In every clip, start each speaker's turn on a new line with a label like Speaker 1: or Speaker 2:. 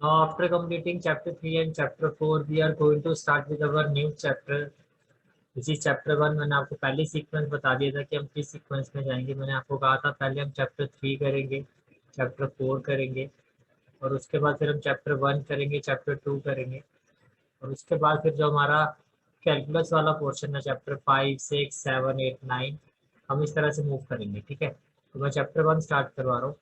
Speaker 1: Now, after completing chapter 3 and chapter 4, we are going to start with our new chapter, which is chapter 1. मैंने आपको पहले sequence बता दिया था कि हम किस सीक्वेंस में जाएंगे। मैंने आपको कहा था पहले हम चैप्टर 3 करेंगे, चैप्टर 4 करेंगे, और उसके बाद फिर हम चैप्टर 1 करेंगे, चैप्टर 2 करेंगे, और उसके बाद फिर जो हमारा कैलकुलस वाला पोर्शन है चैप्टर 5, 6, 7, 8, 9, हम इस तरह से मूव करेंगे। ठीक है, तो मैं चैप्टर 1 स्टार्ट करवा रहा हूँ।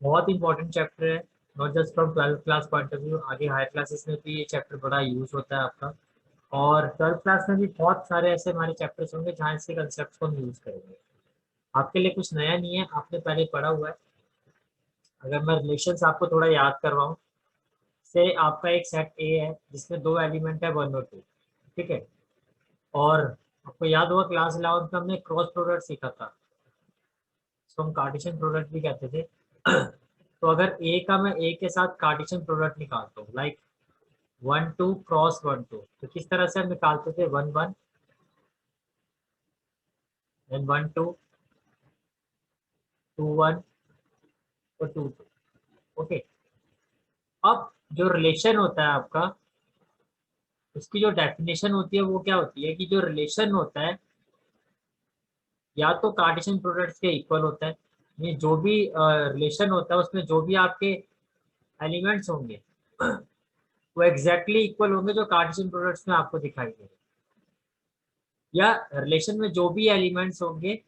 Speaker 1: बहुत इंपॉर्टेंट चैप्टर है, not just from 12th class point of view, आगे हायर क्लासेस में भी ये चैप्टर बड़ा यूज होता है आपका। और 12th क्लास में भी बहुत सारे ऐसे हमारे चैप्टर्स होंगे जहाँ इसके कंसेप्ट को हम यूज करेंगे। आपके लिए कुछ नया नहीं है, आपने पहले पढ़ा हुआ है। अगर मैं रिलेशंस आपको थोड़ा याद करवाऊँ, से आपका एक सेट ए है जिसमें दो एलिमेंट है 1 और 2। ठीक है, और आपको याद होगा क्लास 11 में हमने क्रॉस प्रोडक्ट सीखा था, इसको हम कार्टेशियन प्रोडक्ट भी कहते थे। तो अगर ए का मैं ए के साथ कार्टेशियन प्रोडक्ट निकालता हूँ, लाइक 1 2 क्रॉस 1 2, तो किस तरह से हम निकालते थे? 1 1 देन 1 2 2 1 और 2 2। ओके, अब जो रिलेशन होता है आपका, उसकी जो डेफिनेशन होती है वो क्या होती है कि जो रिलेशन होता है या तो कार्टेशियन प्रोडक्ट्स के इक्वल होता है, ये जो भी रिलेशन होता है उसमें जो भी आपके एलिमेंट्स होंगे वो एग्जैक्टली इक्वल होंगे जो कार्टेशियन प्रोडक्ट्स में आपको दिखाई दे रहे हैं, या रिलेशन में जो भी एलिमेंट्स होंगे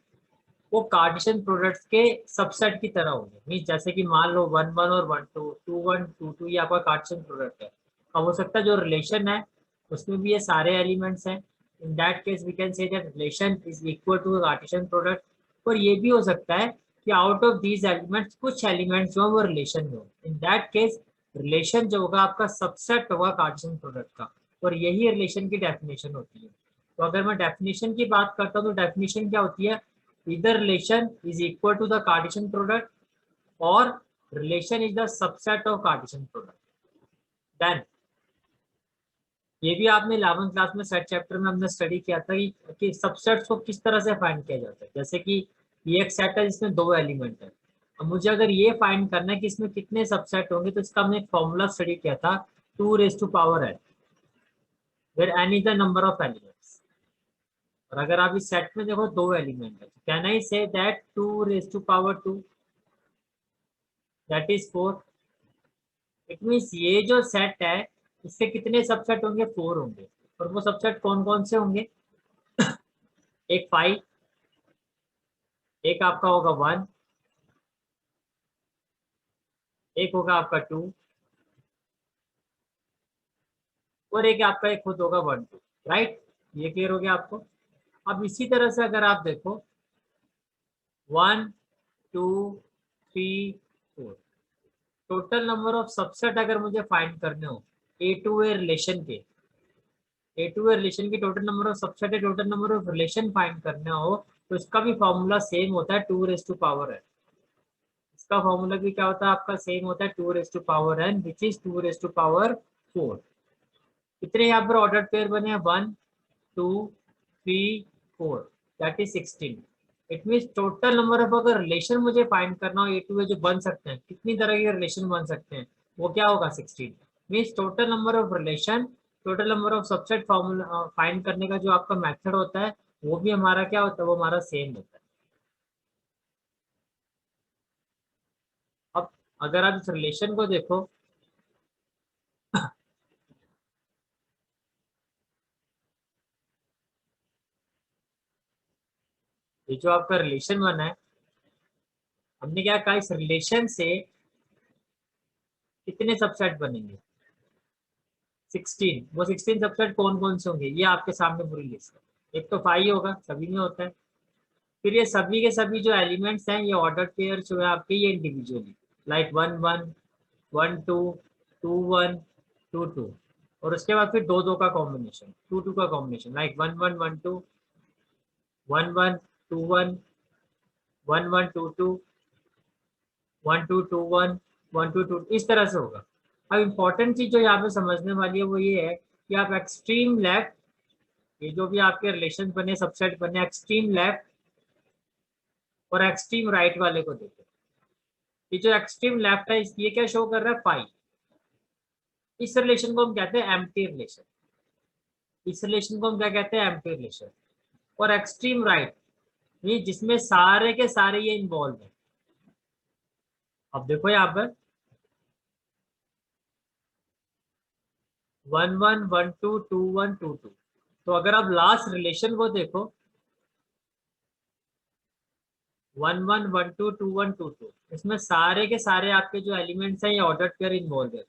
Speaker 1: वो कार्टेशियन प्रोडक्ट्स के सबसेट की तरह होंगे। मीन जैसे कि मान लो 1 1 और 1 2, 2 1 2 2, ये आपका कार्टेशियन प्रोडक्ट है। अब हो सकता है जो रिलेशन है उसमें भी ये सारे एलिमेंट्स हैं, in that case we can say that relation is equal to cartesian product. और ये भी हो सकता है कि आउट ऑफ दीज एलिमेंट्स कुछ एलिमेंट्स जो है वो रिलेशन में हो, इन दैट केस रिलेशन जो होगा आपका सबसेट होगा कार्टेशियन प्रोडक्ट का, और यही रिलेशन की डेफिनेशन होती है। तो अगर मैं डेफिनेशन की बात करता हूँ तो डेफिनेशन क्या होती है? either relation is equal to the Cartesian product or relation is the subset of Cartesian product. Then ये भी आपने 11th क्लास में सेट चैप्टर में हमने स्टडी किया था कि सबसेट्स को किस तरह से फाइंड किया जाता है। जैसे कि ये एक सेट है जिसमें दो एलिमेंट है, अब मुझे अगर ये फाइंड करना है कि इसमें कितने सबसेट होंगे, तो इसका हमने एक फॉर्मूला स्टडी किया था 2⁻n, where n is the number of elements। और अगर आप इस सेट में देखो दो एलिमेंट है, can I say that 2⁻2 that is 4। It means ये जो सेट है इससे कितने सबसेट होंगे? 4 होंगे। और वो सबसेट कौन कौन से होंगे? एक 5, एक आपका होगा 1, एक होगा आपका 2, और एक आपका एक खुद होगा 1 2। राइट, ये क्लियर हो गया आपको? अब इसी तरह से अगर आप देखो 1 2 3 4, टोटल नंबर ऑफ सबसेट अगर मुझे फाइंड करने हो ए टू ए रिलेशन के, ए टू ए रिलेशन की टोटल नंबर ऑफ सबसेट है, total number of relation find करना हो, तो इसका भी फॉर्मूला सेम होता है 2⁻n। इसका फॉर्मूला भी क्या होता है आपका? सेम होता है 2⁻n, विच इज 2⁻4। कितने यहाँ पर ऑर्डर पेयर बने हैं? 1 2 3 4, that is 16। It mean total number of अगर रिलेशन मुझे फाइंड करना हो ए टू ए जो बन सकते हैं, कितनी तरह के रिलेशन बन सकते हैं, वो क्या होगा? 16। Means total number of relation, total number of subset formula find करने का जो आपका मेथड होता है वो भी हमारा क्या होता है? वो हमारा सेम होता है। अब अगर आप इस रिलेशन को देखो, ये जो आपका रिलेशन बना है, हमने क्या कहा? इस रिलेशन से कितने सबसेट बनेंगे? 16। वो 16 सबसेट कौन कौन से होंगे ये आपके सामने पूरी लिस्ट है। एक तो 5 होगा, सभी में होता है। फिर ये सभी के सभी जो एलिमेंट्स हैं ये ऑर्डर पेयर जो है आपके, ये इंडिविजुअली, लाइक 1 1 1 2 2 1 2 2, और उसके बाद फिर दो दो का कॉम्बिनेशन, 2 2 का कॉम्बिनेशन, लाइक 1 1 1 2 1 1 2 1 1 1 2 2 1 2 2 1 1 2 2, इस तरह से होगा। अब इम्पोर्टेंट चीज जो यहाँ पे समझने वाली है वो ये है कि आप एक्सट्रीम लेफ्ट, ये जो भी आपके रिलेशन बने, सबसेट बने, एक्सट्रीम लेफ्ट और एक्सट्रीम राइट वाले को देखो। ये जो एक्सट्रीम लेफ्ट है ये क्या शो कर रहा है, फाइव। इस रिलेशन को हम कहते हैं एम्प्टी रिलेशन। इस रिलेशन को हम क्या कहते हैं, एम्प्टी रिलेशन। और एक्सट्रीम राइट ये जिसमें सारे के सारे ये इन्वॉल्व है। अब देखो यहाँ पर 1 1 1 2 2 1 2 2। तो अगर आप लास्ट रिलेशन को देखो 1 1 1 2 2 1 2 2, इसमें सारे के सारे आपके जो एलिमेंट्स हैं ये ऑर्डर्ड पेयर इन्वॉल्व है।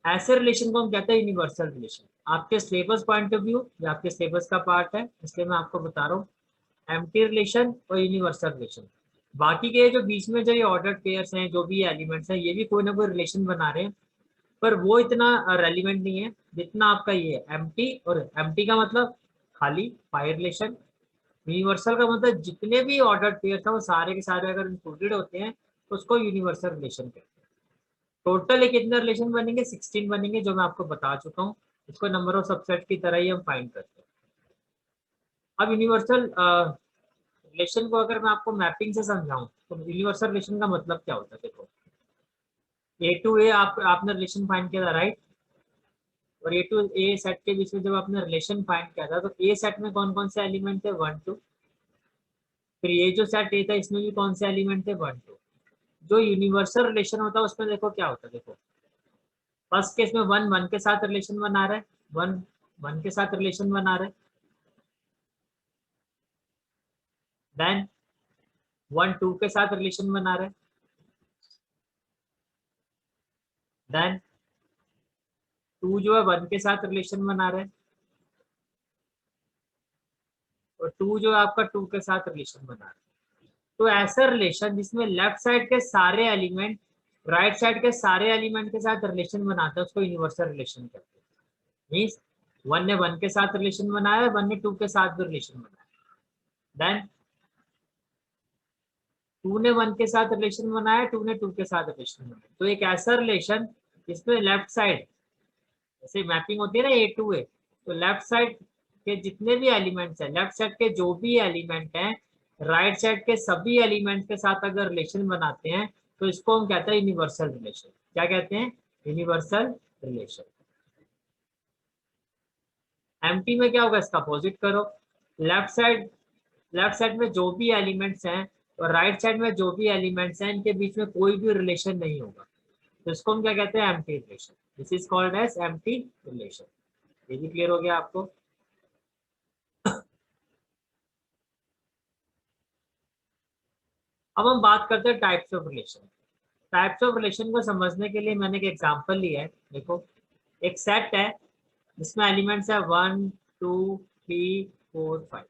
Speaker 1: ऐसे रिलेशन को हम कहते हैं यूनिवर्सल रिलेशन। आपके सिलेबस पॉइंट ऑफ व्यू ये आपके सिलेबस का पार्ट है, इसलिए मैं आपको बता रहा हूँ एम्प्टी रिलेशन और यूनिवर्सल रिलेशन। बाकी के जो बीच में जो ये ऑर्डर्ड पेयर्स हैं, जो भी एलिमेंट्स हैं, ये भी कोई ना कोई रिलेशन बना रहे हैं, पर वो इतना रेलिवेंट नहीं है जितना आपका ये एम्प्टी। और एम्प्टी का मतलब खाली, फायर रिलेशन। यूनिवर्सल का मतलब जितने भी ऑर्डर्ड पेयर्स हैं वो सारे के सारे अगर इंक्लूडेड होते हैं तो उसको यूनिवर्सल रिलेशन कहते हैं। टोटल ये कितने रिलेशन बनेंगे, 16 बनेंगे, जो मैं आपको बता चुका हूँ। इसको नंबर ऑफ सबसेट की तरह ही हम फाइंड करते हैं। अब यूनिवर्सल रिलेशन को अगर मैं आपको मैपिंग से समझाऊं तो यूनिवर्सल रिलेशन का मतलब क्या होता है, देखो ए टू ए आपने रिलेशन फाइंड किया था, राइट। और ए टू ए सेट के बीच में जब आपने रिलेशन फाइंड किया था तो ए सेट में कौन कौन से एलिमेंट थे, 1 2। फिर ये जो सेट ए था इसमें भी कौन से एलिमेंट थे, 1 2। जो यूनिवर्सल रिलेशन होता है उसमें देखो क्या होता है, देखो फर्स्ट केस में 1 1 के साथ रिलेशन बना रहा है, 1 1 के साथ रिलेशन बना रहा है। देन 1 2 के साथ रिलेशन बना रहा है। देन 2 जो है 1 के साथ रिलेशन बना रहा है। और 2 जो है आपका 2 के साथ रिलेशन बना रहा है। तो ऐसा रिलेशन जिसमें लेफ्ट साइड के सारे एलिमेंट राइट साइड के सारे एलिमेंट के साथ रिलेशन बनाते हैं उसको यूनिवर्सल रिलेशन कहते हैं। मीन्स 1 ने 1 के साथ रिलेशन बनाया, 1 ने 2 के साथ भी रिलेशन बनाया। देन 2 ने 1 के साथ रिलेशन बनाया, 2 ने 2 के साथ रिलेशन बनाया। तो एक ऐसा रिलेशन जिसमें लेफ्ट साइड, जैसे मैपिंग होती है ना ए टू ए, तो लेफ्ट साइड के जितने भी एलिमेंट्स हैं, लेफ्ट साइड के जो भी एलिमेंट हैं राइट साइड के सभी एलिमेंट के साथ अगर रिलेशन बनाते हैं तो इसको हम कहते हैं यूनिवर्सल रिलेशन। क्या कहते हैं, यूनिवर्सल रिलेशन। एम्प्टी में क्या होगा, इसका अपोजिट करो। लेफ्ट साइड में जो भी एलिमेंट्स हैं और राइट साइड में जो भी एलिमेंट्स हैं इनके बीच में कोई भी रिलेशन नहीं होगा, तो इसको हम क्या कहते हैं, empty relation. This is called as empty relation. ये भी क्लियर हो गया आपको। अब हम बात करते हैं types of relation. Types of relation को समझने के लिए मैंने एक एग्जांपल लिया है। देखो एक सेट है जिसमें एलिमेंट्स है 1 2 3 4 5।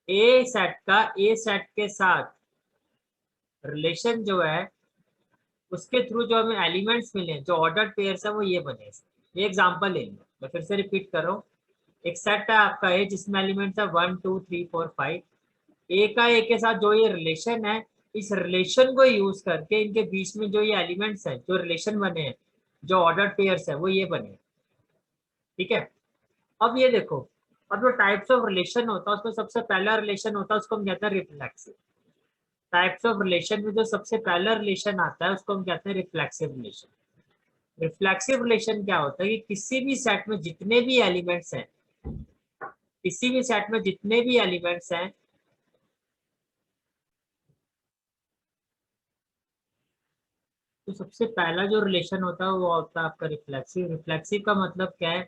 Speaker 1: ए सेट के साथ रिलेशन जो है उसके थ्रू जो हमें एलिमेंट्स मिले जो ऑर्डर्ड पेयर्स है वो ये बने। ये एग्जांपल लेंगे, मैं फिर से रिपीट कर रहा हूँ। एक सेट है आपका ए जिसमें एलिमेंट्स है 1 2 3 4 5। ए का ए के साथ जो ये रिलेशन है, इस रिलेशन को यूज करके इनके बीच में जो ये एलिमेंट्स हैं जो रिलेशन बने हैं, जो ऑर्डर्ड पेयर्स है वो ये बने। ठीक है। अब ये देखो, अब जो टाइप्स ऑफ रिलेशन होता है उसमें सबसे पहला रिलेशन होता है उसको हम कहते हैं रिफ्लेक्सिव। टाइप्स ऑफ रिलेशन में जो सबसे पहला रिलेशन आता है उसको हम कहते हैं रिफ्लेक्सिव रिलेशन। रिफ्लेक्सिव रिलेशन क्या होता है कि किसी भी सेट में जितने भी एलिमेंट्स हैं, किसी भी सेट में जितने भी एलिमेंट्स हैं, तो सबसे पहला जो रिलेशन होता है वो होता है आपका रिफ्लेक्सिव। रिफ्लेक्सिव का मतलब क्या है,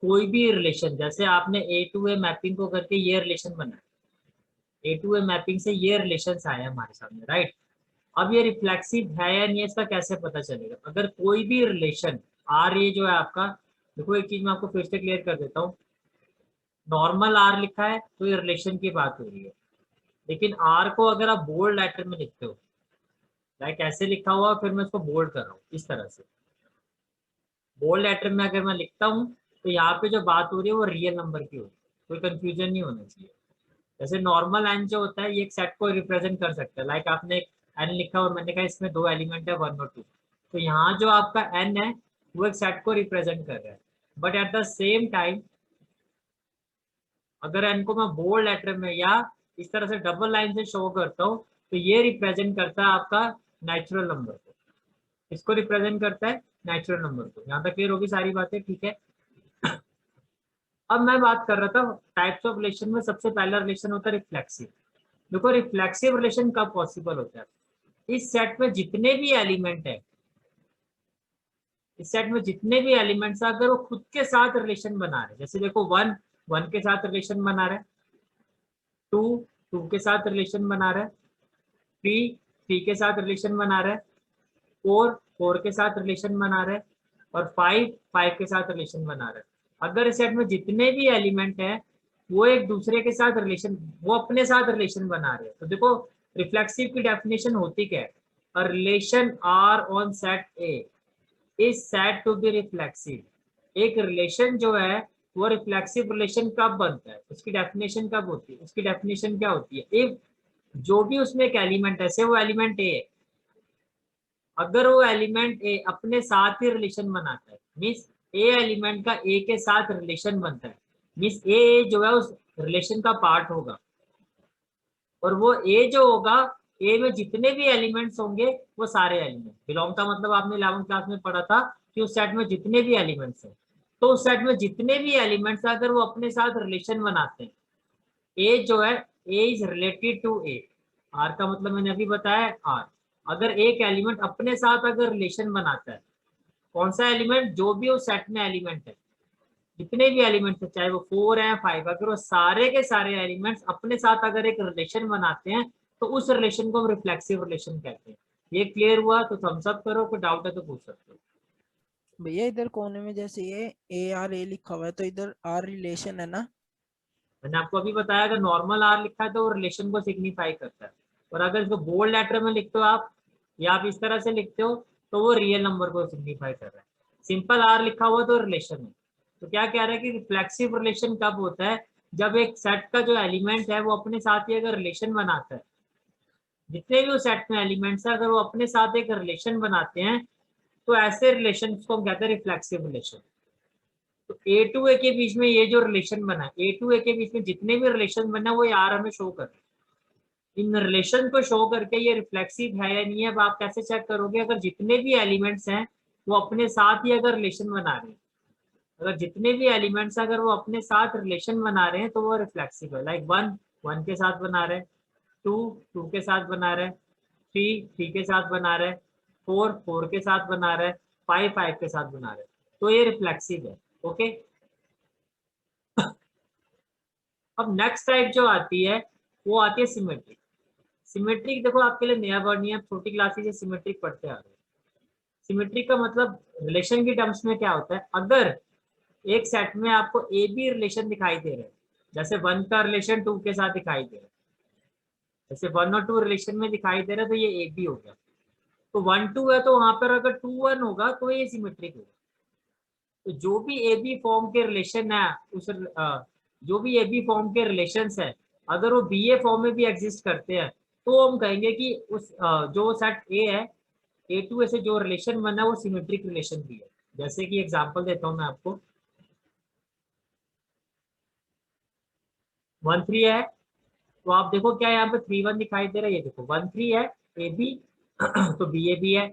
Speaker 1: कोई भी रिलेशन, जैसे आपने ए टू ए मैपिंग को करके ये रिलेशन बनाया, ए टू ए मैपिंग से ये रिलेशन आया हमारे सामने, राइट। अब ये रिफ्लेक्सिव है या नहीं है इसका कैसे पता चलेगा, अगर कोई भी रिलेशन आर ये जो है आपका, देखो एक चीज मैं आपको फिर से क्लियर कर देता हूँ। नॉर्मल आर लिखा है तो ये रिलेशन की बात हो रही है, लेकिन आर को अगर आप बोल्ड लेटर में लिखते हो, लाइक ऐसे लिखा हुआ फिर मैं इसको बोल्ड कर रहा हूँ इस तरह से, बोल्ड लेटर में अगर मैं लिखता हूँ तो यहाँ पे जो बात हो रही है वो रियल नंबर की हो रही है, कोई कंफ्यूजन नहीं होना चाहिए। जैसे नॉर्मल एन जो होता है ये एक सेट को रिप्रेजेंट कर सकता है, लाइक आपने एन लिखा और मैंने कहा इसमें दो एलिमेंट है 1 और 2, तो यहाँ जो आपका एन है वो एक सेट को रिप्रेजेंट कर रहा है। But at the same time अगर एन को मैं बोल्ड लेटर में या इस तरह से डबल लाइन से शो करता हूँ तो ये रिप्रेजेंट करता है आपका नेचुरल नंबर को, इसको रिप्रेजेंट करता है नेचुरल नंबर को। यहाँ तक क्लियर होगी सारी बातें, ठीक है। अब मैं बात कर रहा था टाइप्स ऑफ रिलेशन में, सबसे पहला रिलेशन होता है रिफ्लेक्सिव। देखो रिफ्लेक्सिव रिलेशन कब पॉसिबल होता है, इस सेट में जितने भी एलिमेंट है, इस सेट में जितने भी एलिमेंट्स है, अगर वो खुद के साथ रिलेशन बना रहे, जैसे देखो 1 1 के साथ रिलेशन बना रहा है, 2 2 के साथ रिलेशन बना रहा है, 3 3 के साथ रिलेशन बना रहा है, 4 4 के साथ रिलेशन बना रहा है, और 5 5 के साथ रिलेशन बना रहा है। अगर इस सेट में जितने भी एलिमेंट है वो एक दूसरे के साथ रिलेशन, वो अपने साथ रिलेशन बना रहे हैं, तो देखो रिफ्लेक्सिव की डेफिनेशन होती क्या है, a relation R on set A is said to be reflexive. एक रिलेशन जो है वो रिफ्लेक्सिव रिलेशन कब बनता है, उसकी डेफिनेशन कब होती है, उसकी डेफिनेशन क्या होती है, इफ जो भी उसमें एक एलिमेंट है, से वो एलिमेंट ए है, अगर वो एलिमेंट ए अपने साथ ही रिलेशन बनाता है, मीन्स ए एलिमेंट का ए के साथ रिलेशन बनता है, मीन्स ए जो है उस रिलेशन का पार्ट होगा, और वो ए जो होगा, ए में जितने भी एलिमेंट्स होंगे वो सारे एलिमेंट बिलोंग का मतलब आपने 11th क्लास में पढ़ा था कि उस सेट में जितने भी एलिमेंट्स हैं, तो उस सेट में जितने भी एलिमेंट्स अगर वो अपने साथ रिलेशन बनाते हैं, ए जो है A is related to A, R का मतलब मैंने अभी बताया आर, अगर एक एलिमेंट अपने साथ अगर रिलेशन बनाता है, कौन सा एलिमेंट, जो भी उस सेट में एलिमेंट है, जितने भी एलिमेंट्स है, चाहे वो 4 है 5, अगर वो सारे के सारे एलिमेंट्स अपने साथ अगर एक रिलेशन बनाते हैं, तो उस रिलेशन को हम रिफ्लेक्सिव रिलेशन कहते हैं। ये क्लियर हुआ तो थम्स अप करो, कोई डाउट है तो पूछ सकते हो।
Speaker 2: भैया इधर कोने में जैसे ये ARA लिखा हुआ है, तो इधर आर रिलेशन है ना?
Speaker 1: मैंने आपको अभी बताया अगर नॉर्मल आर लिखा है तो वो रिलेशन को सिग्निफाई करता है, और अगर इसको बोल्ड लेटर में लिखते हो आप, या आप इस तरह से लिखते हो, तो वो रियल नंबर को सिग्निफाई कर रहा है। सिंपल आर लिखा हुआ तो रिलेशन है। तो क्या कह रहा है कि रिफ्लेक्सिव रिलेशन कब होता है, जब एक सेट का जो एलिमेंट है वो अपने साथ ही अगर रिलेशन बनाता है, जितने भी उस सेट में एलिमेंट्स है अगर वो अपने साथ एक रिलेशन बनाते हैं, तो ऐसे रिलेशन को हम कहते हैं रिफ्लेक्सिव रिलेशन। तो ए टू ए के बीच में ये जो रिलेशन बना है, ए टू ए के बीच में जितने भी रिलेशन बना वो यार हमें शो कर रहे हैं। इन रिलेशन को शो करके ये रिफ्लेक्सिव है या नहीं है, अब आप कैसे चेक करोगे, अगर जितने भी एलिमेंट्स हैं वो अपने साथ ही अगर रिलेशन बना रहे हैं, अगर जितने भी एलिमेंट्स अगर वो अपने साथ रिलेशन बना रहे हैं तो वो रिफ्लेक्सिव है। लाइक 1 1 के साथ बना रहे हैं, 2 2 के साथ बना रहे हैं, 3 3 के साथ बना रहे हैं, 4 4 के साथ बना रहे हैं, 5 5 के साथ बना रहे हैं, तो ये रिफ्लेक्सिव है। ओके। अब नेक्स्ट टाइप जो आती है वो आती है सिमेट्रिक। सिमेट्रिक देखो आपके लिए नया वर्ड नहीं है, छोटी क्लासेस से सिमेट्रिक पढ़ते आ रहे हैं। सिमेट्रिक का मतलब रिलेशन की टर्म्स में क्या होता है, अगर एक सेट में आपको ए बी रिलेशन दिखाई दे रहे हैं, जैसे 1 का रिलेशन 2 के साथ दिखाई दे रहा है, जैसे 1 और 2 रिलेशन में दिखाई दे रहा है, तो ये ए बी हो गया। तो 1 2 है तो वहां पर अगर 2 1 होगा तो ये सिमेट्रिक होगा। तो जो भी ए बी फॉर्म के रिलेशन है, उस जो भी ए बी फॉर्म के रिलेशन है, अगर वो बी ए फॉर्म में भी एग्जिस्ट करते हैं, तो हम कहेंगे कि उस जो सेट ए है, ए टू ए से जो रिलेशन बना है वो सिमेट्रिक रिलेशन भी है। जैसे कि एग्जांपल देता हूं मैं आपको, 1 3 है, तो आप देखो क्या यहाँ पे 3 1 दिखाई दे रहा है, ये देखो 1 3 है ए बी तो बी ए बी है,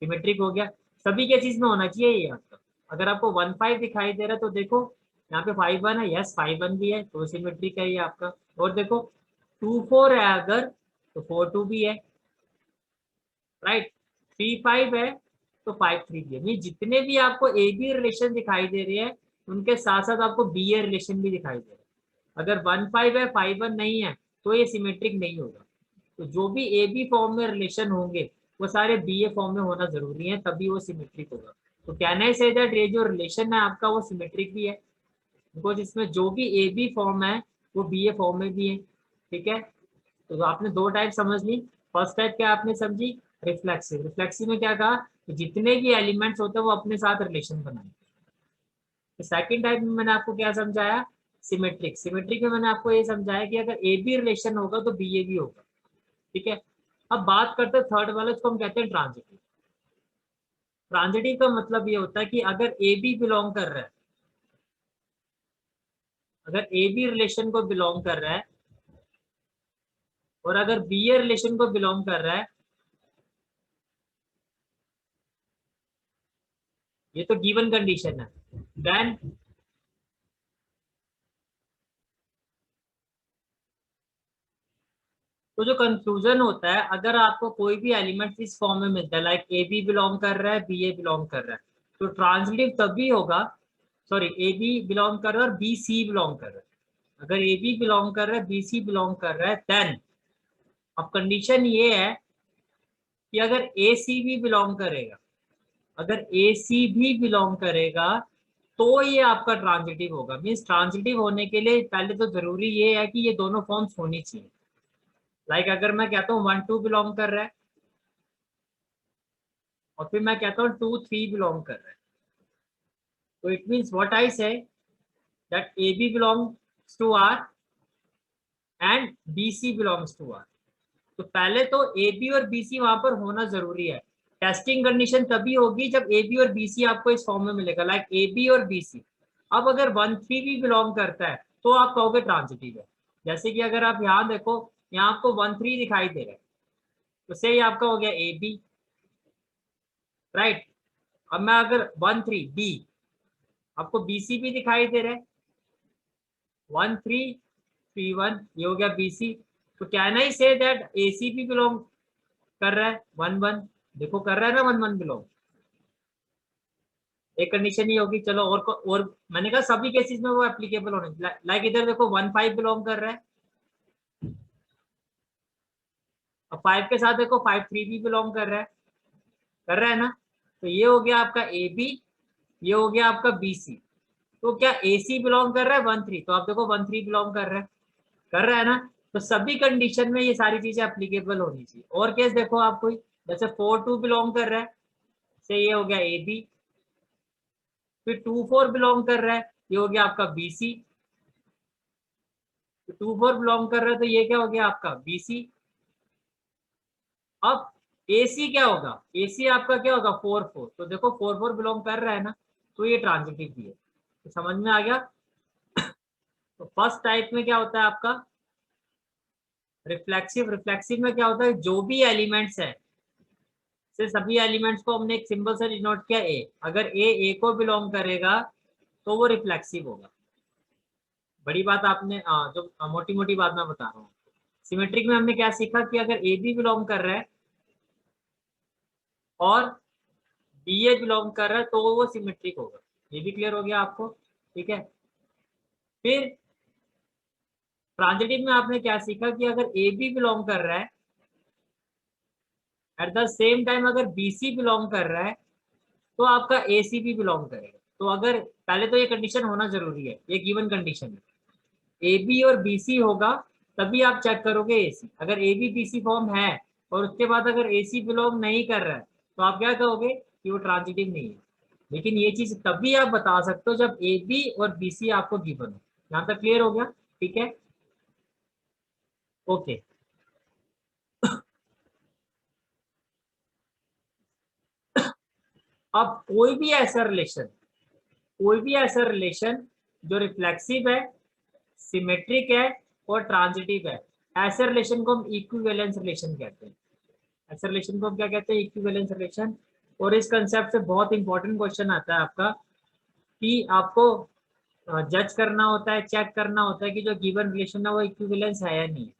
Speaker 1: सिमेट्रिक हो गया। सभी केसेस में होना चाहिए ये आपका। अगर आपको 1 5 दिखाई दे रहा है तो देखो यहाँ पे 5 1 है, यस 5 1 भी है तो सिमेट्रिक है ये आपका। और देखो 2 4 है अगर, तो 4 2 भी है, राइट। 3 5 है तो 5 3 भी है। मीन जितने भी आपको ए बी रिलेशन दिखाई दे रहे हैं उनके साथ साथ आपको बी ए रिलेशन भी दिखाई दे रहा है। अगर 1 5 है 5 1 नहीं है तो ये सिमेट्रिक नहीं होगा। तो जो भी ए बी फॉर्म में रिलेशन होंगे वो सारे बी ए फॉर्म में होना जरूरी है, तभी वो सिमेट्रिक होगा। तो कहना है से दैट ये जो रिलेशन है आपका वो सिमेट्रिक भी है, बिकॉज इसमें जो भी ए बी फॉर्म है वो बी ए फॉर्म में भी है। ठीक है, तो आपने दो टाइप समझ ली। फर्स्ट टाइप क्या आपने समझी, रिफ्लेक्सिव। रिफ्लेक्सिव में क्या कहा कि जितने भी एलिमेंट्स होते हैं वो अपने साथ रिलेशन बनाए। तो सेकंड टाइप में मैंने आपको क्या समझाया, सिमेट्रिक। सिमेट्रिक में मैंने आपको ये समझाया कि अगर ए बी रिलेशन होगा तो बी ए भी होगा। ठीक है, अब बात करते हैं थर्ड वाले, इसको हम कहते हैं ट्रांजिटिव। ट्रांजिटिव का मतलब ये होता है कि अगर ए बी बिलोंग कर रहा है, अगर ए बी रिलेशन को बिलोंग कर रहा है और अगर बी ए रिलेशन को बिलोंग कर रहा है, ये तो गिवन कंडीशन है। देन तो जो कंक्लूजन होता है, अगर आपको कोई भी एलिमेंट इस फॉर्म में मिलता है, लाइक ए बी बिलोंग कर रहा है, बी ए बिलोंग कर रहा है, तो ट्रांसलेटिव तभी होगा, सॉरी ए बी बिलोंग कर रहा है और बी सी बिलोंग कर रहा है। अगर ए बी बिलोंग कर रहा है, बी सी बिलोंग कर रहा है, देन अब कंडीशन ये है कि अगर ए सी भी बिलोंग करेगा, अगर ए सी भी बिलोंग करेगा तो ये आपका ट्रांजिटिव होगा। मीन्स ट्रांजिटिव होने के लिए पहले तो जरूरी ये है कि ये दोनों फॉर्म्स होनी चाहिए। लाइक अगर मैं कहता हूँ 1 2 बिलोंग कर रहा है और फिर मैं कहता हूँ 2 3 बिलोंग कर रहा है, तो it means what I say that A B belongs to R and B C belongs to R. तो पहले तो ए बी और बी सी वहां पर होना जरूरी है। टेस्टिंग कंडीशन तभी होगी जब ए बी और बी सी आपको इस फॉर्म में मिलेगा, लाइक ए बी और बी सी। अब अगर 1 3 भी बिलोंग करता है तो आप कहोगे ट्रांजिटिव है। जैसे कि अगर आप यहाँ देखो, यहाँ आपको 1 3 दिखाई दे रहा है, तो से ही आपका हो गया ए बी, राइट। अब मैं अगर 1 3 बी, आपको बी सी भी दिखाई दे रहा है, 1 3 3 1, ये हो गया बी सी। तो कैन आई से दैट ए सी भी बिलोंग कर रहा है 1 1, देखो कर रहा है ना 1 1 बिलोंग। एक कंडीशन ही होगी। चलो और मैंने कहा सभी केसेस में वो एप्लीकेबल होने, लाइक इधर देखो 1 5 बिलोंग कर रहा है, अब 5 के साथ देखो 5 3 भी बिलोंग कर रहा है ना। तो ये हो गया आपका ए बी, ये हो गया आपका बी सी। तो क्या ए सी बिलोंग कर रहा है 1 3, तो आप देखो 1 3 बिलोंग कर रहा है ना। तो सभी कंडीशन में ये सारी चीजें एप्लीकेबल होनी चाहिए। और केस देखो आप कोई, जैसे 4 2 बिलोंग कर रहा है, से ये हो गया ए बी, फिर 2 4 बिलोंग कर रहा है, ये हो गया आपका बी सी। तो 2 4 बिलोंग कर रहा है तो ये क्या हो गया आपका बी सी। अब ए सी क्या होगा, ए सी आपका क्या होगा 4 4, तो देखो 4 4 बिलोंग कर रहा है ना, तो ये ट्रांजिटिव भी है। तो समझ में आ गया। तो फर्स्ट टाइप में क्या होता है आपका रिफ्लेक्सिव। रिफ्लेक्सिव में क्या होता है, जो भी एलिमेंट्स है से सभी एलिमेंट्स को हमने एक सिंबल से डिनोट किया ए, अगर ए को बिलोंग करेगा तो वो रिफ्लेक्सिव होगा। बड़ी बात आपने जो मोटी मोटी बात मैं बता रहा हूँ। सिमेट्रिक में हमने क्या सीखा कि अगर ए बी बिलोंग कर रहा है और बी ए बिलोंग कर रहा है तो वो सिमेट्रिक होगा। ये भी क्लियर हो गया आपको, ठीक है। फिर ट्रांजिटिव में आपने क्या सीखा कि अगर ए बी बिलोंग कर रहा है, एट द सेम टाइम अगर बी सी बिलोंग कर रहा है तो आपका ए सी भी बिलोंग करेगा। तो अगर पहले तो ये कंडीशन होना जरूरी है, ये गिवन कंडीशन है, ए बी और बी सी होगा तभी आप चेक करोगे ए सी। अगर A B B C form है और उसके बाद अगर ए सी बिलोंग नहीं कर रहा है तो आप क्या कहोगे कि वो ट्रांजिटिव नहीं है। लेकिन ये चीज तभी आप बता सकते हो जब ए बी और बी सी आपको गिवन हो। यहाँ तक क्लियर हो गया, ठीक है, ओके। अब कोई भी ऐसा रिलेशन जो रिफ्लेक्सिव है, सिमेट्रिक है और ट्रांजिटिव है, ऐसे रिलेशन को हम इक्विवेलेंस रिलेशन कहते हैं। ऐसे रिलेशन को हम क्या कहते हैं, इक्विवेलेंस रिलेशन। और इस कंसेप्ट से बहुत इंपॉर्टेंट क्वेश्चन आता है आपका कि आपको जज करना होता है, चेक करना होता है कि जो गिवन रिलेशन है वो इक्विवेलेंस है या नहीं है।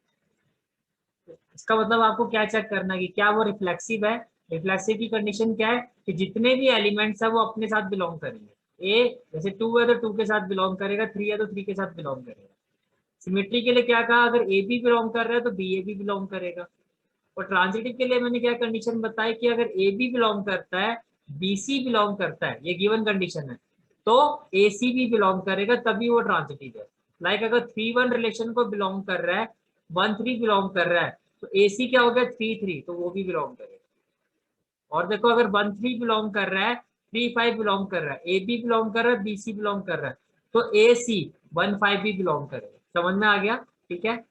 Speaker 1: इसका मतलब आपको क्या चेक करना है कि क्या वो रिफ्लेक्सिव है। रिफ्लेक्सिव की कंडीशन क्या है कि जितने भी एलिमेंट्स है वो अपने साथ बिलोंग करेंगे। ए जैसे 2 है तो 2 के साथ बिलोंग करेगा, 3 है तो 3 के साथ बिलोंग करेगा। सिमेट्री के लिए क्या कहा, अगर ए बी बिलोंग कर रहा है तो बी ए भी बिलोंग करेगा। और ट्रांजिटिव के लिए मैंने क्या कंडीशन बताई कि अगर ए बी बिलोंग करता है, बी सी बिलोंग करता है, ये गिवन कंडीशन है, तो ए सी भी बिलोंग करेगा तभी वो ट्रांजिटिव है। लाइक अगर 3 1 रिलेशन को बिलोंग कर रहा है, 1 3 बिलोंग कर रहा है, तो ए सी क्या हो गया 3 3, तो वो भी बिलोंग करेगा। और देखो अगर 1 3 बिलोंग कर रहा है, 3 5 बिलोंग कर रहा है, ए बी बिलोंग कर रहा है, बी सी बिलोंग कर रहा है, तो ए सी 1 5 भी बिलोंग करेगा। समझ में आ गया, ठीक है।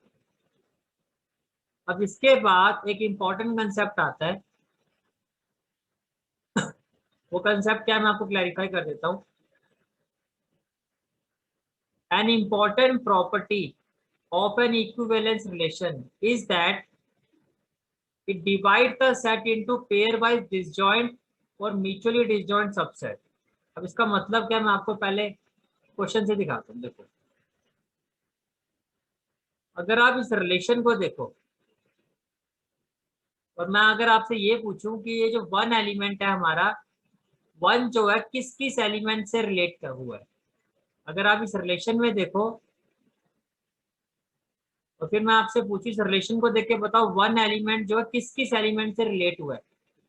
Speaker 1: अब इसके बाद एक इंपॉर्टेंट कंसेप्ट आता है, वो कंसेप्ट क्या है मैं आपको क्लैरिफाई कर देता हूँ। An important property of an equivalence relation is that it divides the set into pairwise disjoint or mutually disjoint subset. अब इसका मतलब क्या है, मैं आपको पहले क्वेश्चन से दिखाता हूँ। देखो, अगर आप इस रिलेशन को देखो और मैं अगर आपसे ये पूछूं कि ये जो वन एलिमेंट है हमारा, वन जो है किस किस एलिमेंट से रिलेट कर हुआ है, अगर आप इस रिलेशन में देखो तो फिर मैं आपसे पूछूं इस रिलेशन को देख के बताओ वन एलिमेंट जो है किस किस एलिमेंट से रिलेट हुआ है।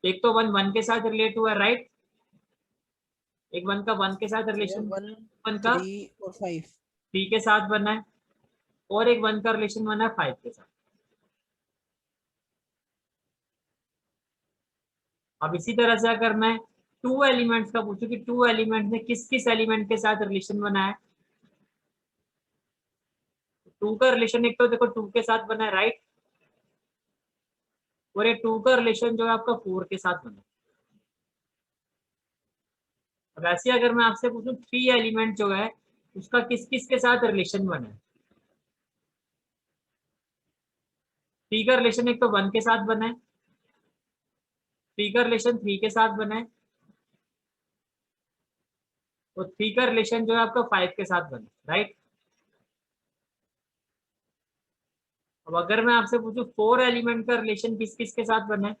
Speaker 1: एक तो वन वन के साथ रिलेट हुआ है, राइट। एक वन का वन के साथ
Speaker 2: ठीक है,
Speaker 1: रिलेशन,
Speaker 2: 1
Speaker 1: वन का
Speaker 2: 3 और 5।
Speaker 1: थ्री के साथ बना है, और एक वन का रिलेशन बना है फाइव के साथ। अब इसी तरह से अगर मैं टू एलिमेंट्स का पूछूं कि टू एलिमेंट ने किस किस एलिमेंट के साथ रिलेशन बना है, टू का रिलेशन एक तो देखो टू के साथ बना है, राइट। और ये टू का रिलेशन जो है आपका फोर के साथ बना है। अब ऐसे अगर मैं आपसे पूछूं थ्री एलिमेंट जो है उसका किस किस के साथ रिलेशन बना है, थ्री का रिलेशन एक तो वन के साथ बना है, थ्री का रिलेशन थ्री के साथ बना है, और थ्री का रिलेशन जो है आपका फाइव के साथ बना है, राइट। अब अगर मैं आपसे पूछूं फोर एलिमेंट का रिलेशन किस किस के साथ बना है,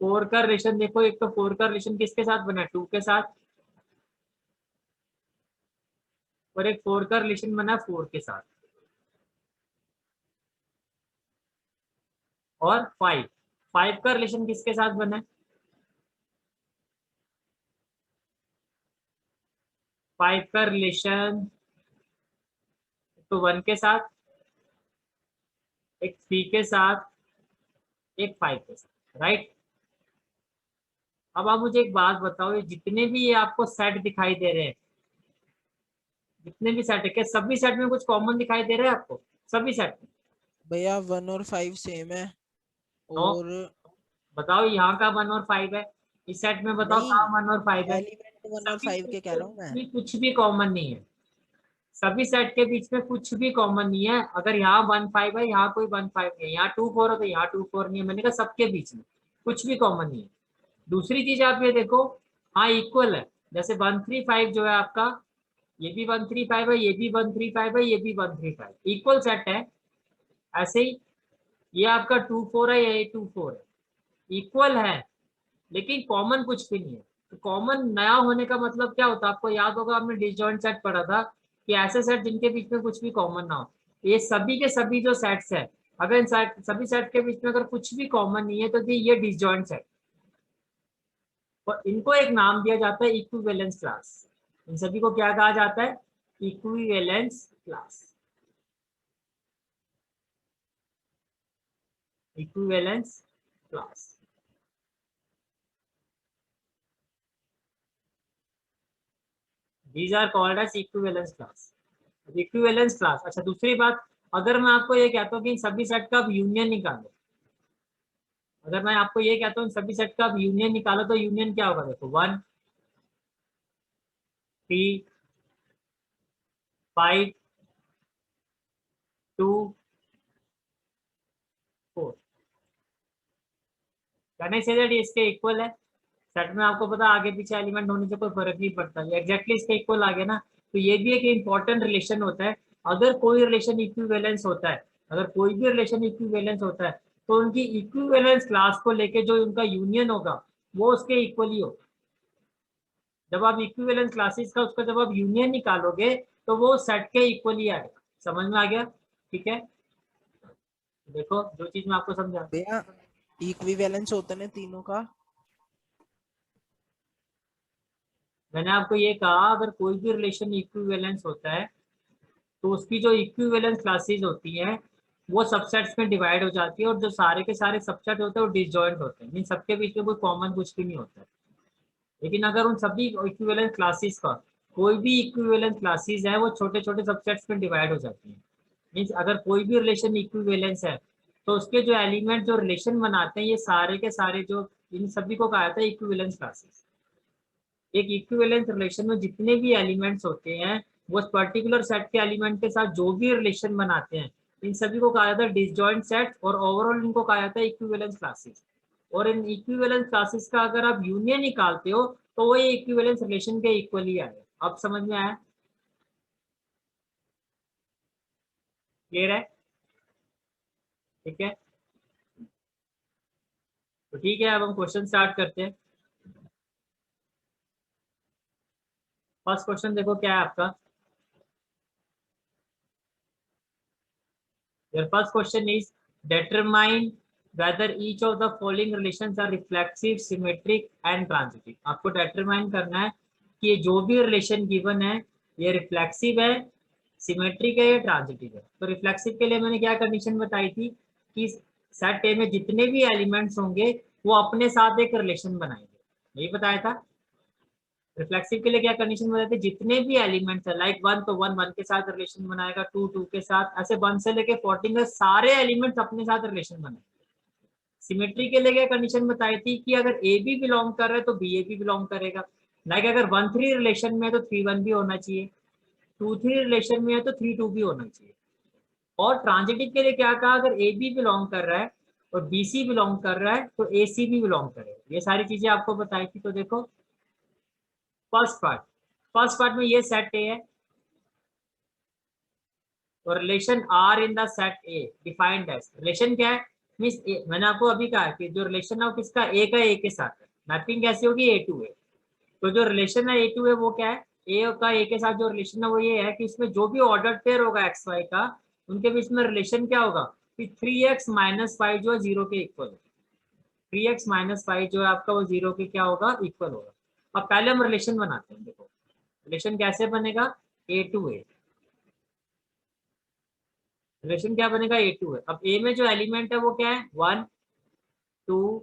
Speaker 1: फोर का रिलेशन देखो, एक तो फोर का रिलेशन किसके साथ बना है, टू के साथ, और एक फोर का रिलेशन बना है फोर के साथ, और फाइव, फाइव का रिलेशन किसके साथ बना है, फाइव का रिलेशन तो वन के साथ, एक थ्री के साथ, एक फाइव के साथ, राइट। अब आप मुझे एक बात बताओ, ये जितने भी ये आपको सेट दिखाई दे रहे हैं, जितने भी सेट है, क्या सभी सेट में कुछ कॉमन दिखाई दे रहा है आपको, सभी सेट में?
Speaker 2: भैया 1 और 5 सेम है।
Speaker 1: नो,
Speaker 2: और
Speaker 1: बताओ यहाँ का वन और फाइव है, इस सेट में बताओ
Speaker 2: नहीं,
Speaker 1: कहाँ वन और फाइव है।
Speaker 2: एलिमेंट 1 और
Speaker 1: सभी
Speaker 2: 5 के कह रहा हूँ मैं।
Speaker 1: कुछ भी कॉमन नहीं है, सभी सेट के बीच में कुछ भी कॉमन नहीं है। अगर यहाँ वन फाइव है, यहाँ कोई वन फाइव नहीं है, यहाँ टू फोर है तो यहाँ टू फोर नहीं है, मैंने कहा सबके बीच में कुछ भी कॉमन नहीं है। दूसरी चीज आप ये देखो, हाँ इक्वल है, जैसे वन थ्री फाइव जो है आपका, ये भी वन थ्री फाइव है, ये भी वन थ्री फाइव है, ये भी one three five, equal set है। ऐसे ही ये आपका टू फोर है, ये टू फोर है, इक्वल है, लेकिन कॉमन कुछ भी नहीं है। तो कॉमन नया होने का मतलब क्या होता है, आपको याद होगा आपने डिसजॉइंट सेट पढ़ा था कि ऐसे सेट जिनके बीच में कुछ भी कॉमन ना हो। ये सभी के सभी जो सेट्स है, अगर इन सभी सेट के बीच में अगर कुछ भी कॉमन नहीं है तो ये डिसजॉइंट सेट, और इनको एक नाम दिया जाता है इक्विवेलेंस क्लास। इन सभी को क्या कहा जाता है, equivalence class, equivalence class. These are called as equivalence class, equivalence class. अच्छा दूसरी बात, अगर मैं आपको ये कहता हूँ कि इन सभी सेट का आप यूनियन निकालो, अगर मैं आपको ये कहता हूँ इन सभी सेट का आप यूनियन निकालो तो यूनियन क्या होगा, देखो one three five two four, कहने से दैट इसके इक्वल है। सेट में आपको पता आगे पीछे एलिमेंट होने से कोई फर्क नहीं पड़ता, ये एग्जैक्टली इसके इक्वल आ गया ना। तो ये भी एक इंपॉर्टेंट रिलेशन होता है। अगर कोई रिलेशन इक्विवेलेंस होता है, अगर कोई भी रिलेशन इक्विवेलेंस होता है तो उनकी इक्विवेलेंस क्लास को लेके जो उनका यूनियन होगा वो उसके इक्वल ही होगा। जब आप इक्विवेलेंस क्लासेस का उसका जब आप यूनियन निकालोगे तो वो सेट के इक्वल ही आएगा। समझ में आ गया? ठीक है, देखो जो चीज मैं आपको समझा,
Speaker 2: भैया इक्विवेलेंस होता है तीनों का।
Speaker 1: मैंने आपको ये कहा अगर कोई भी रिलेशन इक्विवेलेंस होता है तो उसकी जो इक्विवेलेंस क्लासेस होती हैं वो सबसेट्स में डिवाइड हो जाती है, और जो सारे के सारे सबसेट होते हैं वो डिसजॉइंट होते हैं, मीन सबके बीच में कोई कॉमन कुछ भी नहीं होता है। लेकिन अगर उन सभी इक्विवेलेंस क्लासेस का कोई भी इक्विवेलेंस क्लासेस है वो छोटे छोटे सबसेट्स में डिवाइड हो जाती है। मीन्स अगर कोई भी रिलेशन इक्विवेलेंस है तो उसके जो एलिमेंट जो रिलेशन बनाते हैं ये सारे के सारे जो इन सभी को कहा जाता है इक्विवेलेंस क्लासेस। एक इक्विवेलेंस रिलेशन में जितने भी एलिमेंट्स होते हैं वो पर्टिकुलर सेट के एलिमेंट के साथ जो भी रिलेशन बनाते हैं इन सभी को कहा जाता है डिसजॉइंट सेट, और ओवरऑल इनको कहा जाता है इक्विवेलेंस क्लासेस। और इन इक्विवेलेंस क्लासेस का अगर आप यूनियन निकालते हो तो वो इक्विवेलेंस रिलेशन के इक्वल ही आएगा। अब समझ में आया? क्लियर है? ठीक है, तो ठीक है, अब हम क्वेश्चन स्टार्ट करते हैं। फर्स्ट क्वेश्चन देखो क्या है आपका। Your first question is determine whether each of the following relations are reflexive, symmetric and transitive। आपको determine करना है कि ये जो भी रिलेशन गिवन है ये रिफ्लेक्सिव है, सिमेट्रिक है या ट्रांजिटिव है। तो रिफ्लेक्सिव के लिए मैंने क्या कंडीशन बताई थी कि सेट ए में जितने भी एलिमेंट्स होंगे वो अपने साथ एक रिलेशन बनाएंगे, यही बताया था। रिफ्लेक्सिव के लिए क्या कंडीशन बताई थी, जितने भी एलिमेंट्स है लाइक 1 तो 1 1 के साथ रिलेशन बनाएगा, 2 2 के साथ, ऐसे 1 से लेके 14 के सारे एलिमेंट्स अपने साथ रिलेशन बनाएंगे। सिमेट्री के लिए क्या कंडीशन बताई थी कि अगर ए बी बिलोंग कर रहा है तो बी ए भी बिलोंग करेगा। लाइक अगर 1 3 रिलेशन में है तो 3 1 भी होना चाहिए, 2 3 रिलेशन में है तो 3 2 भी होना चाहिए। और ट्रांजिटिव के लिए क्या कहा, अगर ए बी बिलोंग कर रहा है और बी सी बिलोंग कर रहा है तो ए सी भी बिलोंग करेगा। ये सारी चीजें आपको बताई थी। तो देखो फर्स्ट पार्ट में ये सेट ए है और relation R in the set A defined as, relation क्या है मीन्स मैंने आपको अभी कहा कि जो रिलेशन है वो किसका, ए का ए के साथ है। मैपिंग कैसी होगी, ए टू ए। तो जो रिलेशन है ए टू ए वो क्या है, ए का ए के साथ जो रिलेशन है वो ये है कि इसमें जो भी ऑर्डर पेयर होगा एक्स वाई का उनके बीच में रिलेशन क्या होगा कि 3x माइनस फाइव जो है जीरो के इक्वल है। 3x माइनस फाइव जो है आपका वो जीरो के क्या होगा, इक्वल होगा। अब पहले हम रिलेशन बनाते हैं। देखो रिलेशन कैसे बनेगा, ए टू ए। रिलेशन क्या बनेगा, ए टू है। अब ए में जो एलिमेंट है वो क्या है, 1 2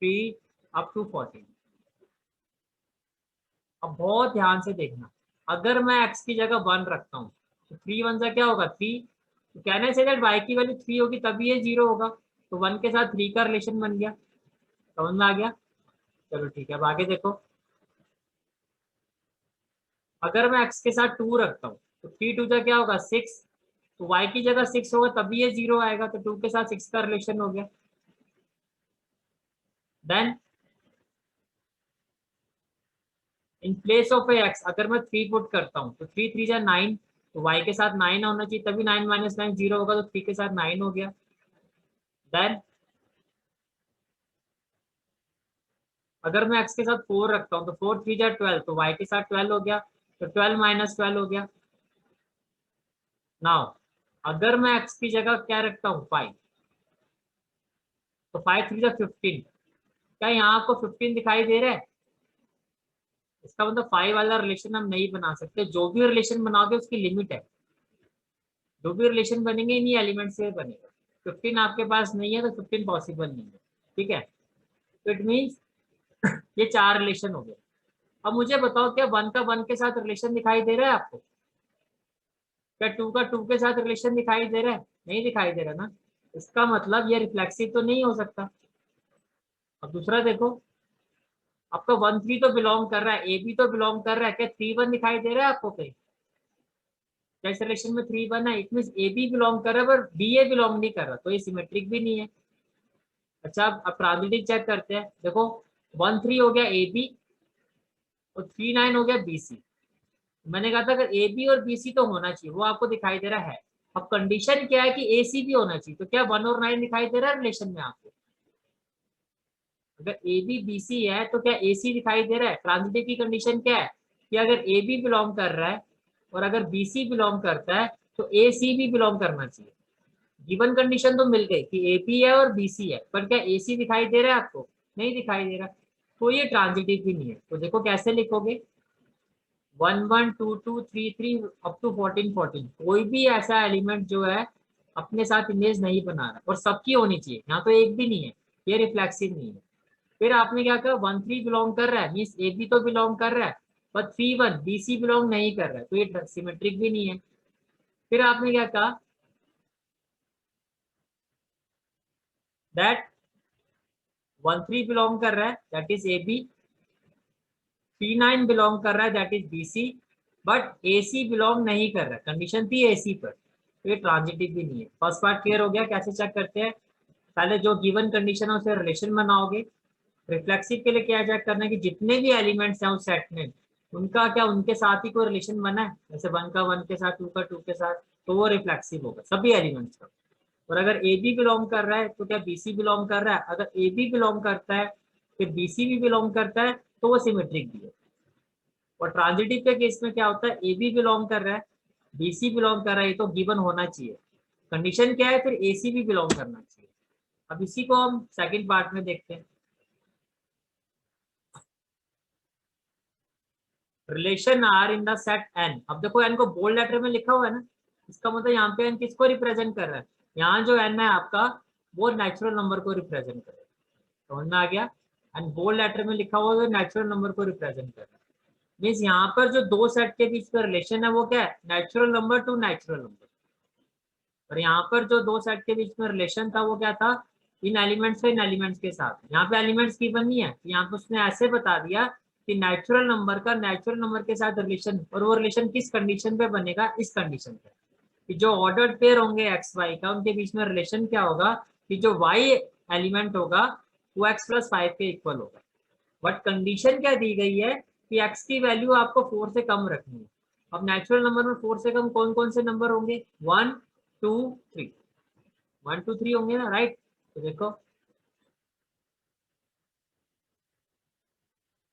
Speaker 1: 3 अप टू 14। अब बहुत ध्यान से देखना, अगर मैं x की जगह 1 रखता हूँ तो 3 1 से क्या होगा 3, तो कहने से दैट y की वैल्यू 3 होगी तभी ये 0 होगा। तो 1 के साथ 3 का रिलेशन बन गया, समझ में आ गया? चलो ठीक है, अब आगे देखो। अगर मैं x के साथ 2 रखता हूँ तो 3 2 से क्या होगा 6, तो y की जगह 6 होगा तभी ये 0 आएगा। तो 2 के साथ 6 का रिलेशन हो गया। Then in place of A X अगर मैं 3 पुट करता हूँ तो 3 3 जा 9, तो y के साथ 9 होना चाहिए तभी 9 माइनस 9 0 होगा। तो 3 के साथ 9 हो गया। देन अगर मैं x के साथ 4 रखता हूँ तो 4 3 जा 12, तो y के साथ 12 हो गया। तो 12 माइनस 12 हो गया। नाउ अगर मैं x की जगह क्या रखता हूँ 5, तो 5 3 जा 15। क्या यहाँ आपको 15 दिखाई दे रहा है? इसका मतलब 5 वाला रिलेशन हम नहीं बना सकते। जो भी रिलेशन बनाओगे उसकी लिमिट है। जो भी रिलेशन बनेंगे इन्हीं एलिमेंट से बनेगा। 15 आपके पास नहीं है तो 15 पॉसिबल नहीं है। ठीक है, तो इट मीन्स ये 4 रिलेशन हो गए। अब मुझे बताओ क्या 1 का 1 के साथ रिलेशन दिखाई दे रहा है आपको? क्या 2 का 2 के साथ रिलेशन दिखाई दे रहा है? नहीं दिखाई दे रहा ना। इसका मतलब ये रिफ्लेक्सिव तो नहीं हो सकता। अब दूसरा देखो, आपका 1 3 तो बिलोंग कर रहा है, ए भी तो बिलोंग कर रहा है, क्या 3 1 दिखाई दे रहा है आपको कहीं? क्या इस रिलेशन में 3 1 है? इट मीन ए भी बिलोंग कर रहा है पर बी ए बिलोंग नहीं कर रहा, तो ये सिमेट्रिक भी नहीं है। अच्छा अब ट्रांजिटिव चेक करते हैं। देखो 1 3 हो गया ए बी और 3 9 हो गया बी सी। मैंने कहा था अगर ए बी और बी सी तो होना चाहिए, वो आपको दिखाई दे रहा है। अब कंडीशन क्या है कि ए सी भी होना चाहिए। तो क्या 1 और 9 दिखाई दे रहा है रिलेशन में आपको? अगर ए बी बी सी है तो क्या ए सी दिखाई दे रहा है? ट्रांजिटिव की कंडीशन क्या है कि अगर ए बी बिलोंग कर रहा है और अगर बी सी बिलोंग करता है तो ए सी भी बिलोंग करना चाहिए। गिवन कंडीशन तो मिल गई कि ए बी है और बी सी है, पर क्या ए सी दिखाई दे रहा है आपको? नहीं दिखाई दे रहा। तो ये ट्रांजिटिव भी नहीं है। तो देखो कैसे लिखोगे, 1 1 2 2 3 3 अप टू 14 14। कोई भी ऐसा एलिमेंट जो है अपने साथ इमेज नहीं बना रहा और सबकी होनी चाहिए, यहाँ तो एक भी नहीं है, ये रिफ्लेक्सिव नहीं है। फिर आपने क्या कहा 1 3 बिलोंग कर रहा है मीन्स ए बी तो बिलोंग कर रहा है, पर 3 1 बी सी बिलोंग नहीं कर रहा है, तो ये सिमेट्रिक भी नहीं है। फिर आपने क्या कहा दैट 1 3 बिलोंग कर रहा है that is A B, 3 9 belong कर रहा है that is B C, but A C belong नहीं कर रहा है। कंडीशन थी ए सी पर, तो ये ट्रांजिटिव भी नहीं है। फर्स्ट पार्ट क्लियर हो गया, कैसे चेक करते हैं। पहले जो गिवन कंडीशन है उसे रिलेशन बनाओगे। रिफ्लेक्सिव के लिए क्या चेक करना है कि जितने भी एलिमेंट्स हैं उस सेट में उनका क्या उनके साथ ही कोई रिलेशन बना है, जैसे 1 का 1 के साथ, 2 का 2 के साथ, तो वो रिफ्लेक्सिव होगा सभी एलिमेंट्स का। और अगर ए बी बिलोंग कर रहा है तो क्या बी सी बिलोंग कर रहा है, अगर ए बी बिलोंग करता है फिर बी सी भी बिलोंग करता है तो वो सिमेट्रिक भी है। और ट्रांजिटिव के केस में क्या होता है, ए बी बिलोंग कर रहा है, बी सी बिलोंग कर रहा है, ये तो गिवन होना चाहिए। कंडीशन क्या है, फिर ए सी भी बिलोंग करना चाहिए। अब इसी को हम सेकंड पार्ट में देखते हैं। Relation R in the set N. अब देखो एन को बोल्ड लेटर में लिखा हुआ है ना, इसका मतलब यहाँ पे एन किसको रिप्रेजेंट कर रहा है, यहाँ जो एन है आपका वो नेचुरल नंबर को रिप्रेजेंट कर रहा है, समझ में आ गया। एंड बोल्ड लेटर में लिखा हुआ है नेचुरल नंबर को रिप्रेजेंट कर रहा है। मीन्स यहाँ पर जो दो सेट के बीच का रिलेशन है वो क्या है, natural number two natural number. और यहाँ पर जो दो सेट के बीच में रिलेशन था वो क्या था, इन एलिमेंट्स से इन एलिमेंट्स के साथ। यहाँ पे एलिमेंट्स की बनी है, यहाँ पे उसने ऐसे बता दिया कि नेचुरल नंबर का नेचुरल नंबर के साथ रिलेशन, और वो रिलेशन किस कंडीशन पे बनेगा, इस कंडीशन पे कि जो ऑर्डर्ड पेयर होंगे एक्स वाई का उनके बीच में रिलेशन क्या होगा कि जो वाई एलिमेंट होगा वो एक्स प्लस 5 के इक्वल होगा। बट कंडीशन क्या दी गई है कि एक्स की वैल्यू आपको 4 से कम रखनी है। अब नेचुरल नंबर में 4 से कम कौन कौन से नंबर होंगे, 1 2 3, 1 2 3 होंगे ना, राइट। तो देखो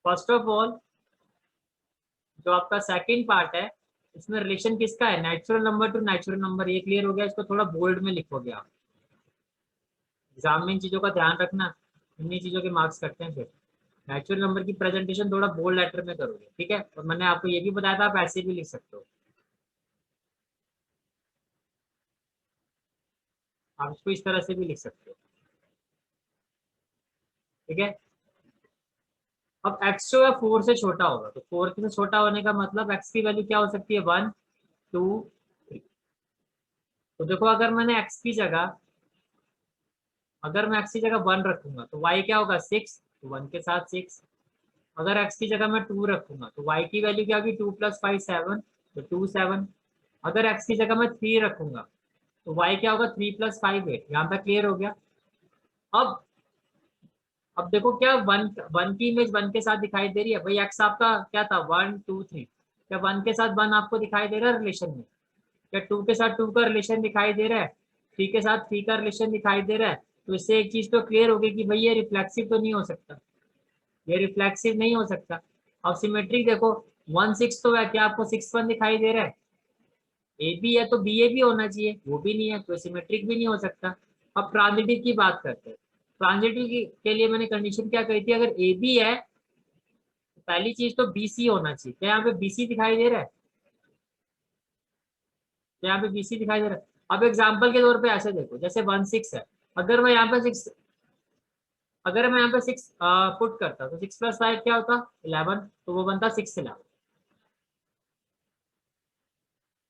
Speaker 1: फर्स्ट ऑफ ऑल जो आपका सेकंड पार्ट है इसमें रिलेशन किसका है, natural number two natural number. ये क्लियर हो गया, इसको थोड़ा बोल्ड में लिखोगे आप, एग्जाम में इन चीजों का ध्यान रखना, इन्हीं चीजों के मार्क्स कटते हैं फिर। नेचुरल नंबर की प्रेजेंटेशन थोड़ा बोल्ड लेटर में करोगे, ठीक है। और मैंने आपको ये भी बताया था आप ऐसे भी लिख सकते हो, आप इसको इस तरह से भी लिख सकते हो, ठीक है। अब x जो है 4 से छोटा होगा, तो 4 से छोटा होने का मतलब x की वैल्यू क्या हो सकती है, 1 2 3। तो देखो अगर मैंने x की जगह, अगर मैं x की जगह 1 रखूंगा तो y क्या होगा 6, तो 1 के साथ 6। अगर x की जगह मैं 2 रखूंगा तो y की वैल्यू क्या होगी, 2 + 5 7, तो 2 7। अगर x की जगह मैं 3 रखूंगा तो y क्या होगा, 3 + 5 8। यहाँ तक क्लियर हो गया। अब अब देखो क्या वन वन की इमेज 1 के साथ दिखाई दे रही है, भाई एक्स आपका क्या था 1 2 3, क्या 1 के साथ 1 आपको दिखाई दे रहा है रिलेशन में, क्या 2 के साथ 2 का रिलेशन दिखाई दे रहा है, 3 के साथ 3 का रिलेशन दिखाई दे रहा है। तो इससे एक चीज तो क्लियर होगी कि भाई ये रिफ्लेक्सिव तो नहीं हो सकता, ये रिफ्लेक्सिव नहीं हो सकता। अब सिमेट्रिक देखो 1 6 तो है, क्या आपको 6 1 दिखाई दे रहा है, ए बी है तो बी ए भी होना चाहिए, वो भी नहीं है तो सिमेट्रिक भी नहीं हो सकता। अब ट्रांजिटिव की बात करते हैं। ट्रांजिटिव के लिए मैंने कंडीशन क्या कही थी, अगर ए बी है तो पहली चीज तो बी सी होना चाहिए। क्या यहाँ पे बी सी दिखाई दे रहा है, क्या यहाँ पे बी सी दिखाई दे रहा है। अब एग्जाम्पल के तौर पे ऐसे देखो, जैसे 1 6 है, अगर मैं यहाँ पे 6, अगर मैं यहाँ पे 6 पुट करता तो 6 + 5 क्या होता 11, तो वो बनता 6 11।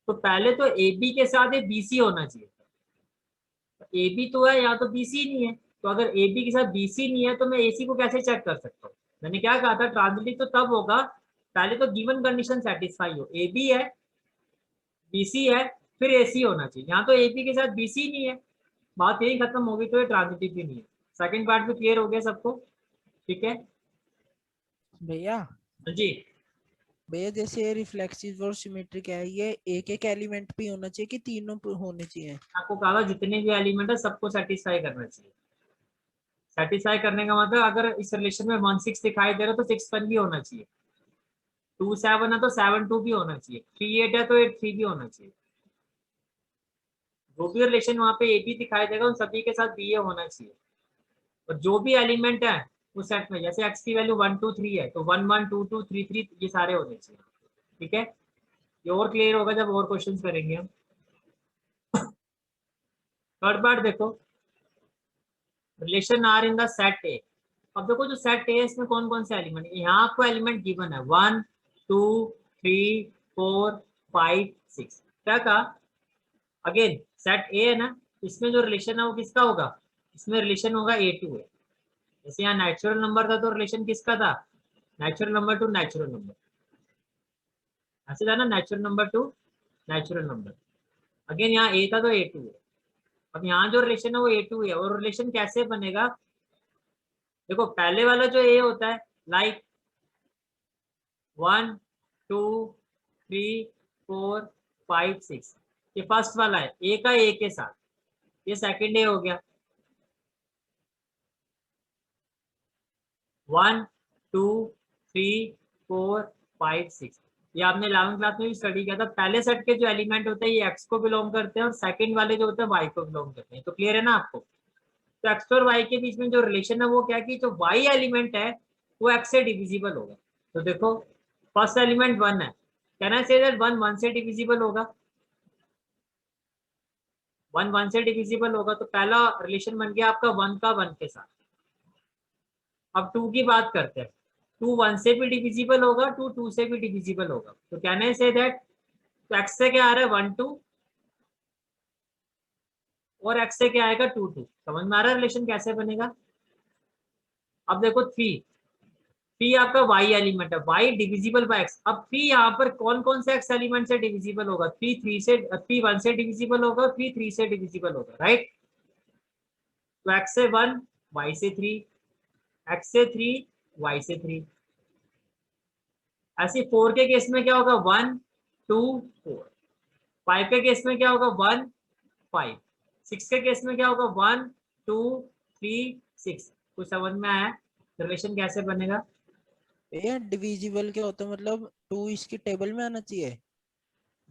Speaker 1: तो पहले तो ए बी के साथ एक बी सी होना चाहिए, ए बी तो है यहाँ तो बी सी नहीं है। तो अगर ए बी के साथ बी सी नहीं है तो मैं ए सी को कैसे चेक कर सकता हूँ, मैंने क्या कहा था ट्रांजिटिव तो तब होगा पहले तो गिवन कंडीशन सेटिस्फाई हो, ए बी है बी सी है फिर ए सी होना चाहिए। यहाँ तो ए बी के साथ बी सी नहीं है, बात यही खत्म होगी, तो ये ट्रांजिटिव भी नहीं है। सेकंड पार्ट में क्लियर हो गया सबको, ठीक है।
Speaker 2: भैया
Speaker 1: हाँ जी,
Speaker 2: भैया जैसे रिफ्लेक्सिव और सिमेट्रिक है, ये एक एक एलिमेंट पे होना चाहिए कि तीनों पे होने चाहिए?
Speaker 1: आपको कहा जितने भी एलिमेंट है सबको सेटिस्फाई करना चाहिए। सेटिस्फाई करने का मतलब अगर इस रिलेशन में 1 6 दिखाई दे रहा है तो 6 1 भी होना चाहिए, 2 7 है तो 7 2 भी होना चाहिए, 3 8 है तो 8 3 भी होना चाहिए। जो भी रिलेशन वहाँ पे ए बी दिखाई देगा उन सभी के साथ बी ए होना चाहिए। और जो भी एलिमेंट है उस सेट में, जैसे एक्स की वैल्यू 1 2 3 है तो 1 1 2 2 3 3 ये सारे होने चाहिए, ठीक है। ये और क्लियर होगा जब और क्वेश्चन करेंगे हम। थर्ड पार्ट देखो, relation R in the set A. अब देखो जो सेट ए इसमें कौन कौन से एलिमेंट, यहाँ आपको एलिमेंट गिवन है 1 2 3 4 5 6। क्या कहा, अगेन सेट ए है ना, इसमें जो रिलेशन है वो किसका होगा, इसमें रिलेशन होगा ए टू है। जैसे यहाँ नेचुरल नंबर था तो रिलेशन किसका था, natural number two natural number, ऐसे था ना, natural number two natural number. Again यहाँ ए था तो ए टू है। अब यहाँ जो रिलेशन है वो A2 है, और रिलेशन कैसे बनेगा? देखो पहले वाला जो A होता है लाइक 1 2 3 4 5 6, ये फर्स्ट वाला है A का A के साथ, ये सेकंड A हो गया। 1 2 3 4 5 6, ये आपने 11वीं क्लास में भी स्टडी किया था। पहले सेट के जो एलिमेंट होते हैं ये एक्स को बिलोंग करते हैं, और सेकंड वाले जो होते हैं वाई को बिलोंग करते हैं। तो क्लियर है ना आपको? तो एक्स और वाई के बीच में जो रिलेशन है वो क्या है कि जो वाई एलिमेंट है वो एक्स से डिविजिबल होगा। तो देखो फर्स्ट एलिमेंट 1 है, कैन आई से दैट 1 1 से डिविजिबल होगा? 1 1 से डिविजिबल होगा, तो पहला रिलेशन बन गया आपका 1 का 1 के साथ। अब 2 की बात करते हैं, 2 1 से भी डिविजिबल होगा, 2 2 से भी डिविजिबल होगा। तो कैन आई से दैट, तो एक्स से क्या आ रहा है 1 2, और एक्स से क्या आएगा 2 2। समझ में आ रहा है रिलेशन कैसे बनेगा? अब देखो 3 आपका y एलिमेंट है, y डिविजिबल बाय x। अब 3 यहाँ पर कौन कौन से x एलिमेंट से डिविजिबल होगा? 3 1 से डिविजिबल होगा, 3 3 से डिविजिबल होगा, राइट? तो x से 1, y से 3, x से 3, y से 3। ऐसे 4 के केस में क्या होगा? 1 2 4। 5 के केस में क्या होगा? 1 5। 6 के केस में क्या होगा? 1 2 3 6। कुछ समझ में आया रिलेशन कैसे बनेगा?
Speaker 2: ये डिविजिबल क्या होता है, मतलब 2 इसकी टेबल में आना चाहिए?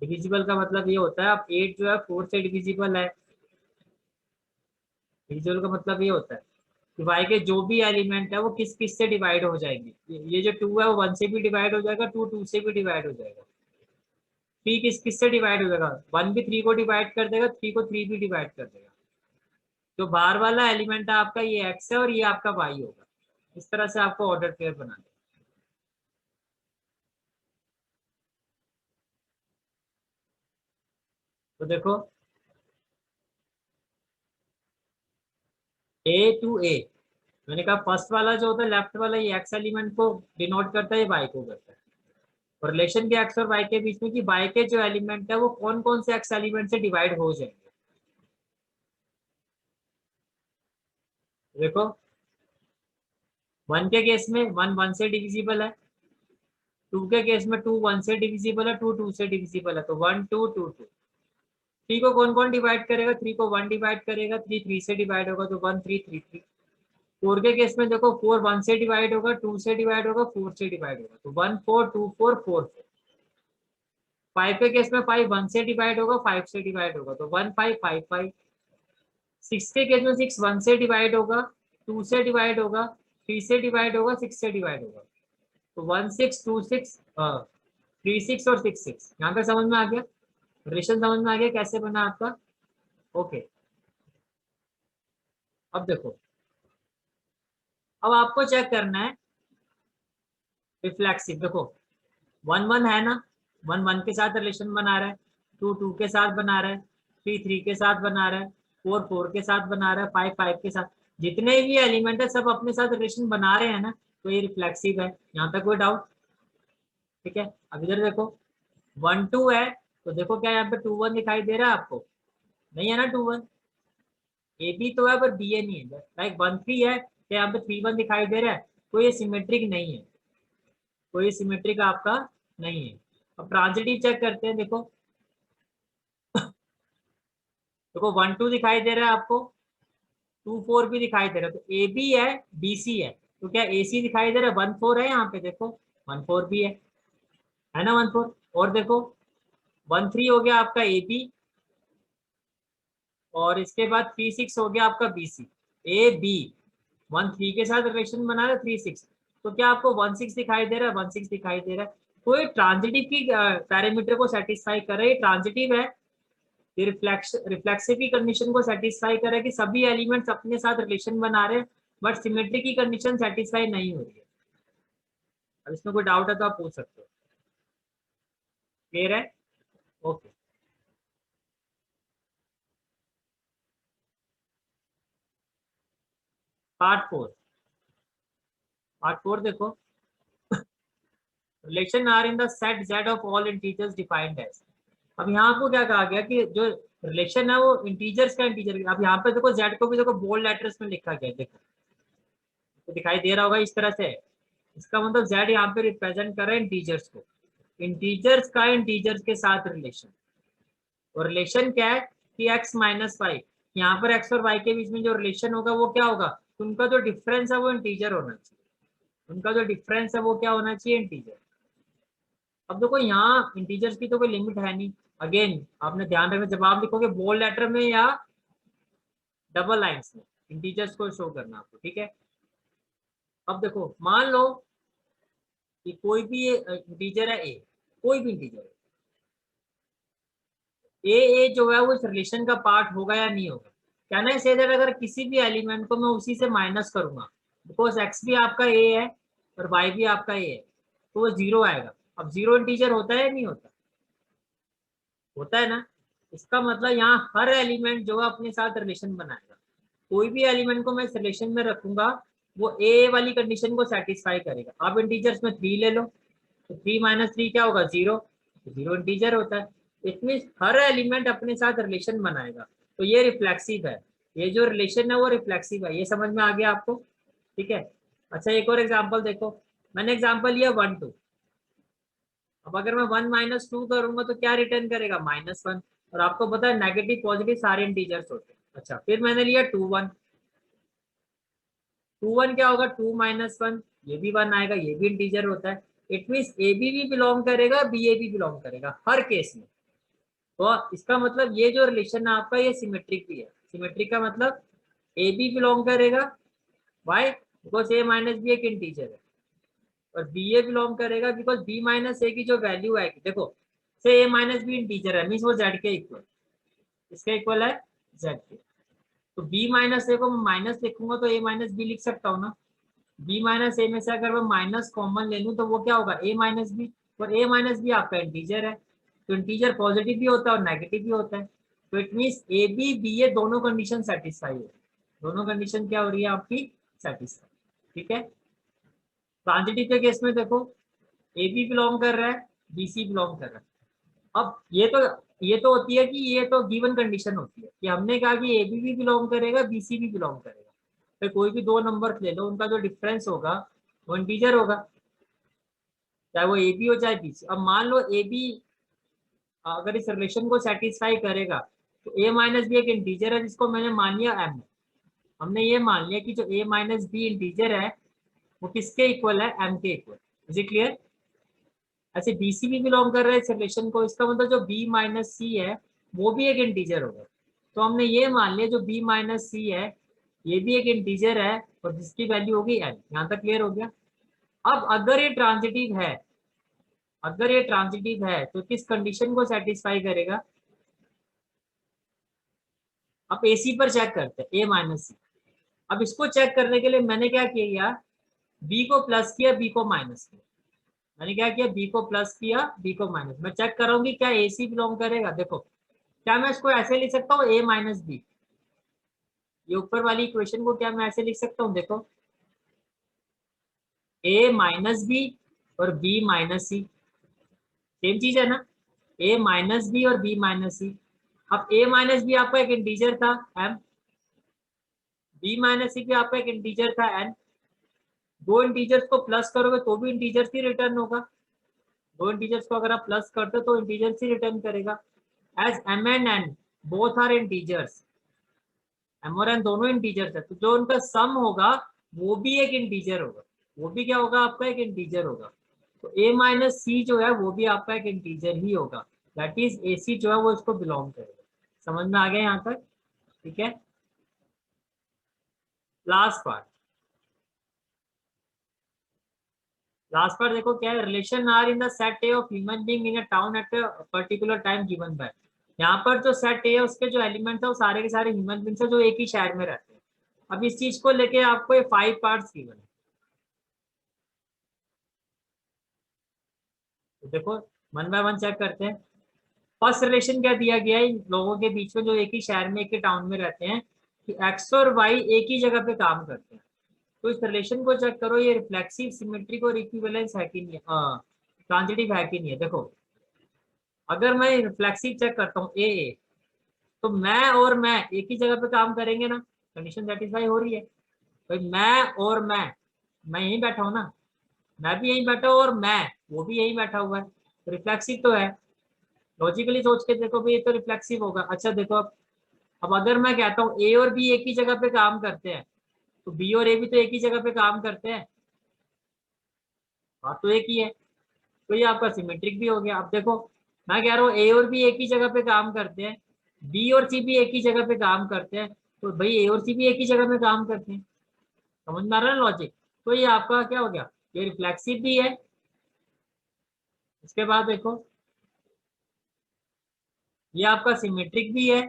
Speaker 1: डिविजिबल का मतलब ये होता है, अब 8 जो है 4 से डिविजिबल है। डिविजिबल का मतलब ये होता है कि y के जो भी एलिमेंट है वो किस किस से डिवाइड हो जाएंगे। ये जो 2 है वो 1 से भी डिवाइड हो जाएगा, 2 2 से भी डिवाइड हो जाएगा। 3 किस किस से डिवाइड हो जाएगा? 1 भी 3 को डिवाइड कर देगा, 3 को 3 भी डिवाइड कर देगा। जो बाहर वाला एलिमेंट है आपका ये x है, और ये आपका y होगा। इस तरह से आपको ऑर्डर पेयर बनाना है। तो देखो A टू A, मैंने कहा फर्स्ट वाला जो होता है लेफ्ट वाला ये x एलिमेंट को डिनोट करता है, ये y को करता है। और रिलेशन के एक्स और वाई के बीच में कि वाई के जो एलिमेंट है वो कौन कौन से एक्स एलिमेंट से डिवाइड हो जाएंगे। देखो 1 के केस में 1 1 से डिविजिबल है, 2 के केस में 2 1 से डिविजिबल है, 2 2 से डिविजिबल है, तो 1 2 2 2। 3 को कौन कौन डिवाइड करेगा? 3 को 1 डिवाइड करेगा, 3 3 से डिवाइड होगा, तो 1 3 3 3। 4 के केस में देखो 4 1 से डिवाइड होगा, 2 से डिवाइड होगा, 4 से डिवाइड होगा, तो 1 4 2 4 4 4। 5 के केस में 5 1 से डिवाइड होगा, 5 से डिवाइड होगा, तो 1 5 5 5। 6 के केस में 6 1 से डिवाइड होगा, 2 से डिवाइड होगा, 3 से डिवाइड होगा, 6 से डिवाइड होगा, तो 1 6 2 6 3 6 और 6 6। यहाँ तक समझ में आ गया? रिलेशन समझ में आ गया कैसे बना आपका? ओके। अब देखो, अब आपको चेक करना है रिफ्लेक्सिव। देखो 1 1 है ना, 1 1 के साथ रिलेशन बना रहा है, 2 2 के साथ बना रहा है, 3 3 के साथ बना रहा है, 4 4 के साथ बना रहा है, 5 5 के साथ। जितने भी एलिमेंट है सब अपने साथ रिलेशन बना रहे हैं ना, तो ये रिफ्लेक्सिव है। यहाँ तक कोई डाउट? ठीक है। अब इधर देखो 1 2 है, तो देखो क्या यहाँ पे 2 1 दिखाई दे रहा है आपको? नहीं है ना 2 1। ए बी तो है पर बी ए नहीं है। लाइक 1 3 है, तो यहाँ पे 3 1 दिखाई दे रहा है, तो ये सिमेट्रिक नहीं है, कोई सिमेट्रिक आपका नहीं है। अब ट्रांजिटिव चेक करते हैं। देखो देखो 1 2 दिखाई दे रहा है आपको, 2 4 भी दिखाई दे रहा है, तो ए बी है बी सी है, तो क्या ए सी दिखाई दे रहा है? 1 4 है यहाँ पे, देखो 1 4 भी है ना 1 4। और देखो 1 3 हो गया आपका ए बी, और इसके बाद 3 6 हो गया आपका बी सी। ए बी 1 3 के साथ रिलेशन बना रहा है, 3 6, तो क्या आपको 1 6 दिखाई दे रहा है? 1 6 दिखाई दे रहा है, तो ये ट्रांजिटिव की पैरामीटर को सेटिस्फाई कर रहा है, ये ट्रांजिटिव है। ये रिफ्लेक्सिव की कंडीशन को सेटिस्फाई कर रहा है कि सभी एलिमेंट्स अपने साथ रिलेशन बना रहे हैं, बट सिमेट्री की कंडीशन सेटिस्फाई नहीं हो रही है। अब इसमें कोई डाउट है तो आप पूछ सकते हो। क्लियर है? ओके। पार्ट 4 देखो, relation R in the set z of all integers defined as. अब यहाँ आपको क्या कहा गया कि जो रिलेशन है वो इंटीजर्स का इंटीजर। अब यहाँ पे देखो जेड को भी देखो बोल्ड लेटर्स में लिखा गया है, देखो तो दिखाई दे रहा होगा इस तरह से। इसका मतलब जेड यहाँ पे रिप्रेजेंट कर रहा है इंटीजर्स को, इंटीजर्स का इंटीजर्स के साथ रिलेशन। और रिलेशन क्या है कि x माइनस वाई, यहाँ पर x और y के बीच में जो रिलेशन होगा वो क्या होगा, उनका जो डिफरेंस है वो इंटीजर होना चाहिए, उनका जो डिफरेंस है वो क्या होना चाहिए, इंटीजर। अब देखो यहाँ इंटीजर्स की तो कोई लिमिट है नहीं। अगेन आपने ध्यान रखना, जब आप लिखोगे बोल्ड लेटर में या डबल लाइंस में, इंटीजर्स को शो करना आपको, ठीक है। अब देखो मान लो कि कोई भी इंटीजर है ए, कोई भी इंटीजर ए जो है वो इस रिलेशन का पार्ट होगा या नहीं होगा। क्या ना से दैट अगर किसी भी एलिमेंट को मैं उसी से माइनस करूंगा, बिकॉज एक्स भी आपका ए है और वाई भी आपका ए है, तो वो जीरो आएगा। अब जीरो इंटीजर होता है या नहीं होता, होता है ना। इसका मतलब यहाँ हर एलिमेंट जो है अपने साथ रिलेशन बनाएगा। कोई भी एलिमेंट को मैं इस रिलेशन में रखूंगा वो ए वाली कंडीशन को सेटिस्फाई करेगा। आप इंटीजर्स में 3 ले लो, तो 3 माइनस 3 क्या होगा, जीरो, तो जीरो इंटीजर होता है। इट मीन हर एलिमेंट अपने साथ रिलेशन बनाएगा, तो ये रिफ्लेक्सिव है। ये जो रिलेशन है वो रिफ्लेक्सिव है, ये समझ में आ गया आपको, ठीक है। अच्छा एक और एग्जांपल देखो, मैंने एग्जांपल लिया 1 2। अब अगर मैं 1 माइनस 2 करूंगा तो क्या रिटर्न करेगा, -1। और आपको पता है नेगेटिव पॉजिटिव सारे इंटीजर्स होते हैं। अच्छा फिर मैंने लिया 2 1, 2 1 क्या होगा, 2 माइनस 1, ये भी 1 आएगा, ये भी इंटीजर होता है। इट मीन ए बी भी बिलोंग करेगा, बी ए भी बिलोंग करेगा हर केस में। तो इसका मतलब ये जो रिलेशन है आपका ये सिमेट्रिक भी है। सिमेट्रिक का मतलब ए बी बिलोंग करेगा, why because A minus B एक इंटीजर है, और बी ए बिलोंग करेगा बिकॉज बी माइनस ए की जो वैल्यू आएगी, देखो से ए माइनस बी इंटीजर है, मीन्स वो जेड के इक्वल, इसके इक्वल है जेड के। तो बी माइनस ए को मैं माइनस लिखूंगा तो ए माइनस बी लिख सकता हूँ ना। बी माइनस ए में से अगर मैं माइनस कॉमन ले लूँ तो वो क्या होगा, ए माइनस बी। और ए माइनस बी आपका इंटीजर है, तो इंटीजर पॉजिटिव भी होता है और नेगेटिव भी होता है। तो it means A B B A दोनों कंडीशन सेटिस्फाई हो, दोनों कंडीशन क्या हो रही है आपकी, सेटिस्फाई, ठीक है। ट्रांजिटिव के केस में देखो ए बी बिलोंग कर रहा है, बी सी बिलोंग कर रहा है। अब ये तो होती है कि ये तो गिवन कंडीशन होती है कि हमने कहा कि ए बी भी बिलोंग करेगा, बी सी भी बिलोंग करेगा। फिर कोई भी दो नंबर ले लो, उनका जो डिफरेंस होगा वो इंटीजर होगा, चाहे वो ए बी हो चाहे बी सी। अब मान लो ए बी अगर इस रिलेशन को सेटिस्फाई करेगा तो ए माइनस बी एक इंटीजर है जिसको मैंने मान लिया एम। हमने ये मान लिया कि जो ए माइनस बी इंटीजर है वो किसके इक्वल है, एम के इक्वल। Is it clear. ऐसे बी सी भी बिलोंग कर रहा है इस रिलेशन को, इसका मतलब जो बी माइनस सी है वो भी एक इंटीजर होगा। तो हमने ये मान लिया जो बी माइनस सी है ये भी एक इंटीजर है और जिसकी वैल्यू होगी एन। यहाँ तक क्लियर हो गया। अब अगर ये ट्रांजिटिव है, अगर ये ट्रांजिटिव है तो किस कंडीशन को सेटिस्फाई करेगा। अब ए सी पर चेक करते हैं, ए माइनस सी। अब इसको चेक करने के लिए मैंने क्या किया, बी को प्लस किया, बी को माइनस किया। मैंने क्या किया, बी को प्लस किया, बी को माइनस। मैं चेक करूंगी क्या ए सी बिलोंग करेगा। देखो क्या मैं इसको ऐसे लिख सकता हूँ, ए माइनस बी, ये ऊपर वाली इक्वेशन को क्या मैं ऐसे लिख सकता हूँ, देखो ए माइनस बी और बी माइनस सी, सेम चीज है ना, ए माइनस बी और बी माइनस सी। अब ए माइनस बी आपका एक इंटीजर था एम, बी माइनस सी भी आपका एक इंटीजर था एन। दो इंटीजर्स को प्लस करोगे तो भी इंटीजर्स ही रिटर्न होगा, दो इंटीजर्स को अगर आप प्लस करते हो तो इंटीजर्स ही रिटर्न करेगा। As M and N both are integers, M और एन दोनों इंटीजर्स है, तो जो उनका सम होगा वो भी एक इंटीजर होगा, वो भी क्या होगा आपका, एक इंटीजर होगा। तो ए माइनस सी जो है वो भी आपका एक इंटीजर ही होगा, दैट इज ए सी जो है वो इसको बिलोंग करेगा। समझ में आ गया यहाँ तक, ठीक है। लास्ट पार्ट, लास्ट पार्ट देखो क्या है, relation R in the set A of human being in a town at a particular time given by. यहाँ पर जो सेट ए है उसके जो एलिमेंट है वो सारे के सारे ह्यूमन बीइंग्स है जो एक ही शहर में रहते हैं। अब इस चीज को लेके आपको ये 5 पार्ट्स गिवन है। तो देखो वन बाय वन चेक करते हैं। फर्स्ट रिलेशन क्या दिया गया है इन लोगों के बीच में जो एक ही शहर में एक ही टाउन में रहते हैं, कि एक्स और वाई एक ही जगह पे काम करते हैं। तो इस रिलेशन को चेक करो, ये रिफ्लेक्सिव सिमेट्रिक और इक्विवेलेंस है कि नहीं, ट्रांजिटिव है कि नहीं है। देखो अगर मैं रिफ्लेक्सिव चेक करता हूँ ए, तो मैं और मैं एक ही जगह पे काम करेंगे ना, कंडीशन सेटिस्फाई हो रही है। भाई मैं और मैं यहीं बैठा हूँ ना, मैं भी यहीं बैठा हूँ और वो भी यहीं बैठा हुआ है, तो रिफ्लेक्सिव तो है। लॉजिकली सोच के देखो भाई, ये तो रिफ्लेक्सिव होगा। अच्छा देखो, अब अगर मैं कहता हूँ ए और बी एक ही जगह पे काम करते हैं, तो बी और ए भी तो एक ही जगह पे काम करते हैं, बात तो एक ही है। तो ये आपका सिमेट्रिक भी हो गया। अब देखो, मैं कह रहा हूँ ए और बी एक ही जगह पे काम करते हैं, बी और सी भी एक ही जगह पे काम करते हैं, तो भाई ए और सी भी एक ही जगह पे काम करते हैं। समझ में आ रहा है लॉजिक? तो ये आपका क्या हो गया, ये रिफ्लेक्सिव भी है। इसके बाद देखो, ये आपका सिमेट्रिक भी है।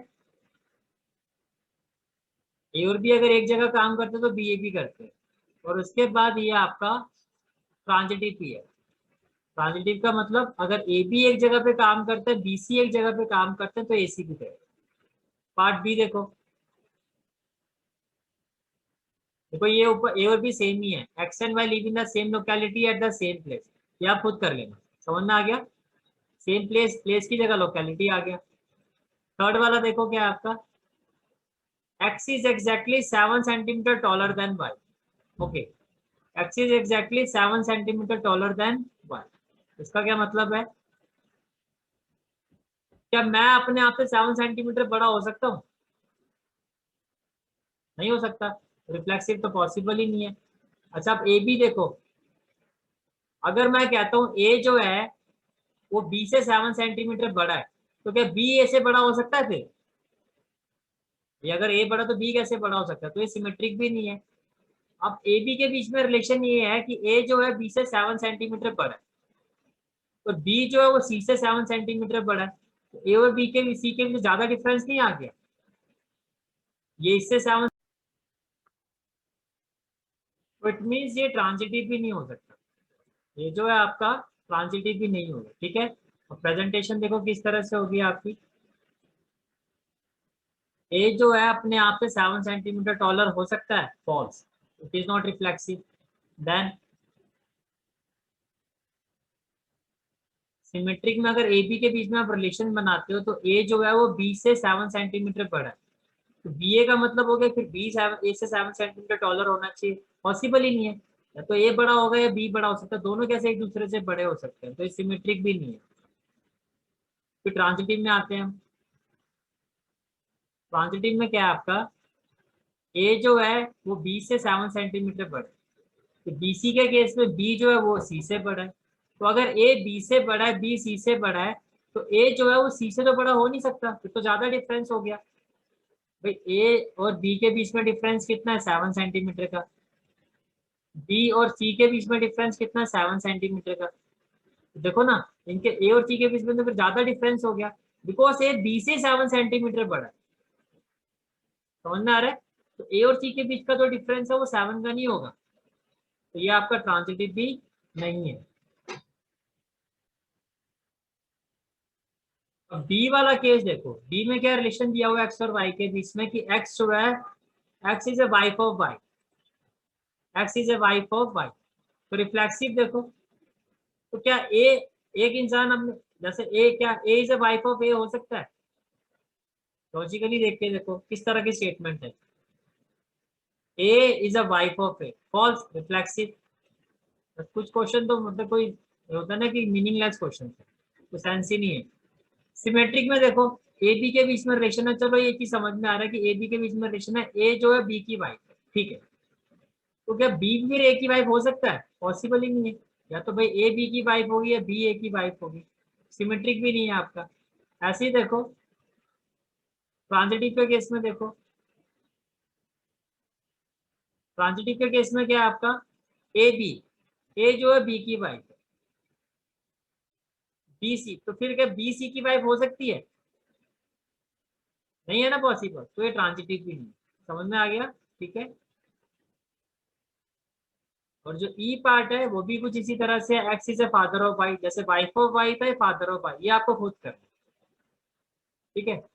Speaker 1: ए और बी अगर एक जगह काम करते तो बी ए भी करते हैं। और उसके बाद ये आपका ट्रांजिटिव भी है। ट्रांजिटिव का मतलब अगर ए बी एक जगह पे काम करता है, बी सी एक जगह पे काम करते हैं, तो ए सी भी करेगा। पार्ट बी देखो, देखो ये ऊपर ए और बी सेम ही है, X and Y live in the same locality at the same place. ये आप खुद कर लेना, समझ में आ गया? सेम प्लेस, प्लेस की जगह लोकेलिटी आ गया। थर्ड वाला देखो क्या है आपका, X is exactly 7 centimetre taller than Y. Okay, X is exactly 7 centimetre taller than Y. इसका क्या मतलब है? क्या मैं अपने आप से 7 सेंटीमीटर बड़ा हो सकता हूँ? नहीं हो सकता, रिफ्लेक्सिव तो पॉसिबल ही नहीं है। अच्छा, अब ए बी देखो, अगर मैं कहता हूँ ए जो है वो बी से 7 सेंटीमीटर बड़ा है, तो क्या बी ए से बड़ा हो सकता है फिर? ये अगर ए बड़ा तो बी कैसे बड़ा हो सकता है? तो ये सिमेट्रिक भी नहीं है। अब ए बी के बीच में रिलेशन ये है कि ए जो है बी से 7 सेंटीमीटर बड़ा है, और बी जो है वो सी से 7 सेंटीमीटर बड़ा है, तो ए और बी के सी के बीच ज्यादा डिफरेंस नहीं आ गया? ये इससे 7, तो इट मीन्स ये ट्रांजिटिव भी नहीं हो सकता। ये जो है आपका ट्रांजिटिव भी नहीं होगा, ठीक है। और प्रेजेंटेशन देखो किस तरह से होगी आपकी। ए जो है अपने आप से 7 सेंटीमीटर टॉलर हो सकता है, false, it is not reflexive. Then symmetric में अगर ए बी के बीच में आप रिलेशन बनाते हो, तो ए जो है वो बी से 7 सेंटीमीटर बड़ा है, तो बी ए का मतलब हो गया फिर बी ए से 7 सेंटीमीटर टॉलर होना चाहिए, पॉसिबल ही नहीं है। या तो ए बड़ा होगा या बी बड़ा हो सकता है, दोनों कैसे एक दूसरे से बड़े हो सकते हैं? तो ये सिमेट्रिक भी नहीं है। फिर ट्रांजिटिव में आते हैं हम। ट्रांजिटिव में क्या है आपका, ए जो है वो बी से 7 सेंटीमीटर बड़ा है, तो बी सी के केस में बी जो है वो सी से बड़ा है। तो अगर ए बी से बड़ा है, बी सी से बड़ा है, तो ए जो है वो सी से तो बड़ा हो नहीं सकता, फिर तो ज्यादा डिफरेंस हो गया। भाई ए और बी के बीच में डिफरेंस कितना है? 7 सेंटीमीटर का। बी और सी के बीच में डिफरेंस कितना है? 7 सेंटीमीटर का। तो देखो ना, इनके ए और सी के बीच में तो फिर ज्यादा डिफरेंस हो गया, बिकॉज ए बी से 7 सेंटीमीटर बड़ा है। समझ में आ रहा है? तो ए और सी के बीच का जो डिफरेंस है वो 7 का नहीं होगा, तो ये आपका ट्रांजिटिव भी नहीं है। अब बी वाला केस देखो, बी में क्या रिलेशन दिया हुआ है एक्स और वाई के बीच में, कि एक्स जो है, X is a wife of Y, X is a wife of Y. तो रिफ्लेक्सिव देखो, तो क्या ए, एक इंसान अपने, जैसे ए, क्या ए इज ए वाइफ ऑफ ए हो सकता है? लॉजिकली देख के देखो किस तरह की स्टेटमेंट है, A is a wife of A, false, reflexive. कुछ क्वेश्चन तो मतलब कोई होता है ना कि मीनिंगलेस क्वेश्चन है, तो सेंस ही नहीं है। सिमेट्रिक में देखो, ए बी के बीच में रिलेशन है, चलो ये चीज समझ में आ रहा है कि ए बी के बीच में रिलेशन है, ए जो है बी की वाइफ है, ठीक है। तो क्या बी फिर ए की वाइफ हो सकता है? पॉसिबल ही नहीं है। या तो भाई ए बी की वाइफ होगी या बी ए की वाइफ होगी, सिमेट्रिक भी नहीं है आपका। ऐसे ही देखो ट्रांजिटिव के केस में, देखो ट्रांजिटिव के केस में क्या है आपका, ए बी, ए जो है बी की वाइफ है, बी सी, तो फिर क्या बी सी की वाइफ हो सकती है? नहीं है ना पॉसिबल, तो ये ट्रांजिटिव भी नहीं है। समझ में आ गया? ठीक है। और जो ई पार्ट है वो भी कुछ इसी तरह से, X is a father of Y, जैसे वाइफ ऑफ वाई था, फादर ऑफ वाई, ये आपको खुद करना है, ठीक है।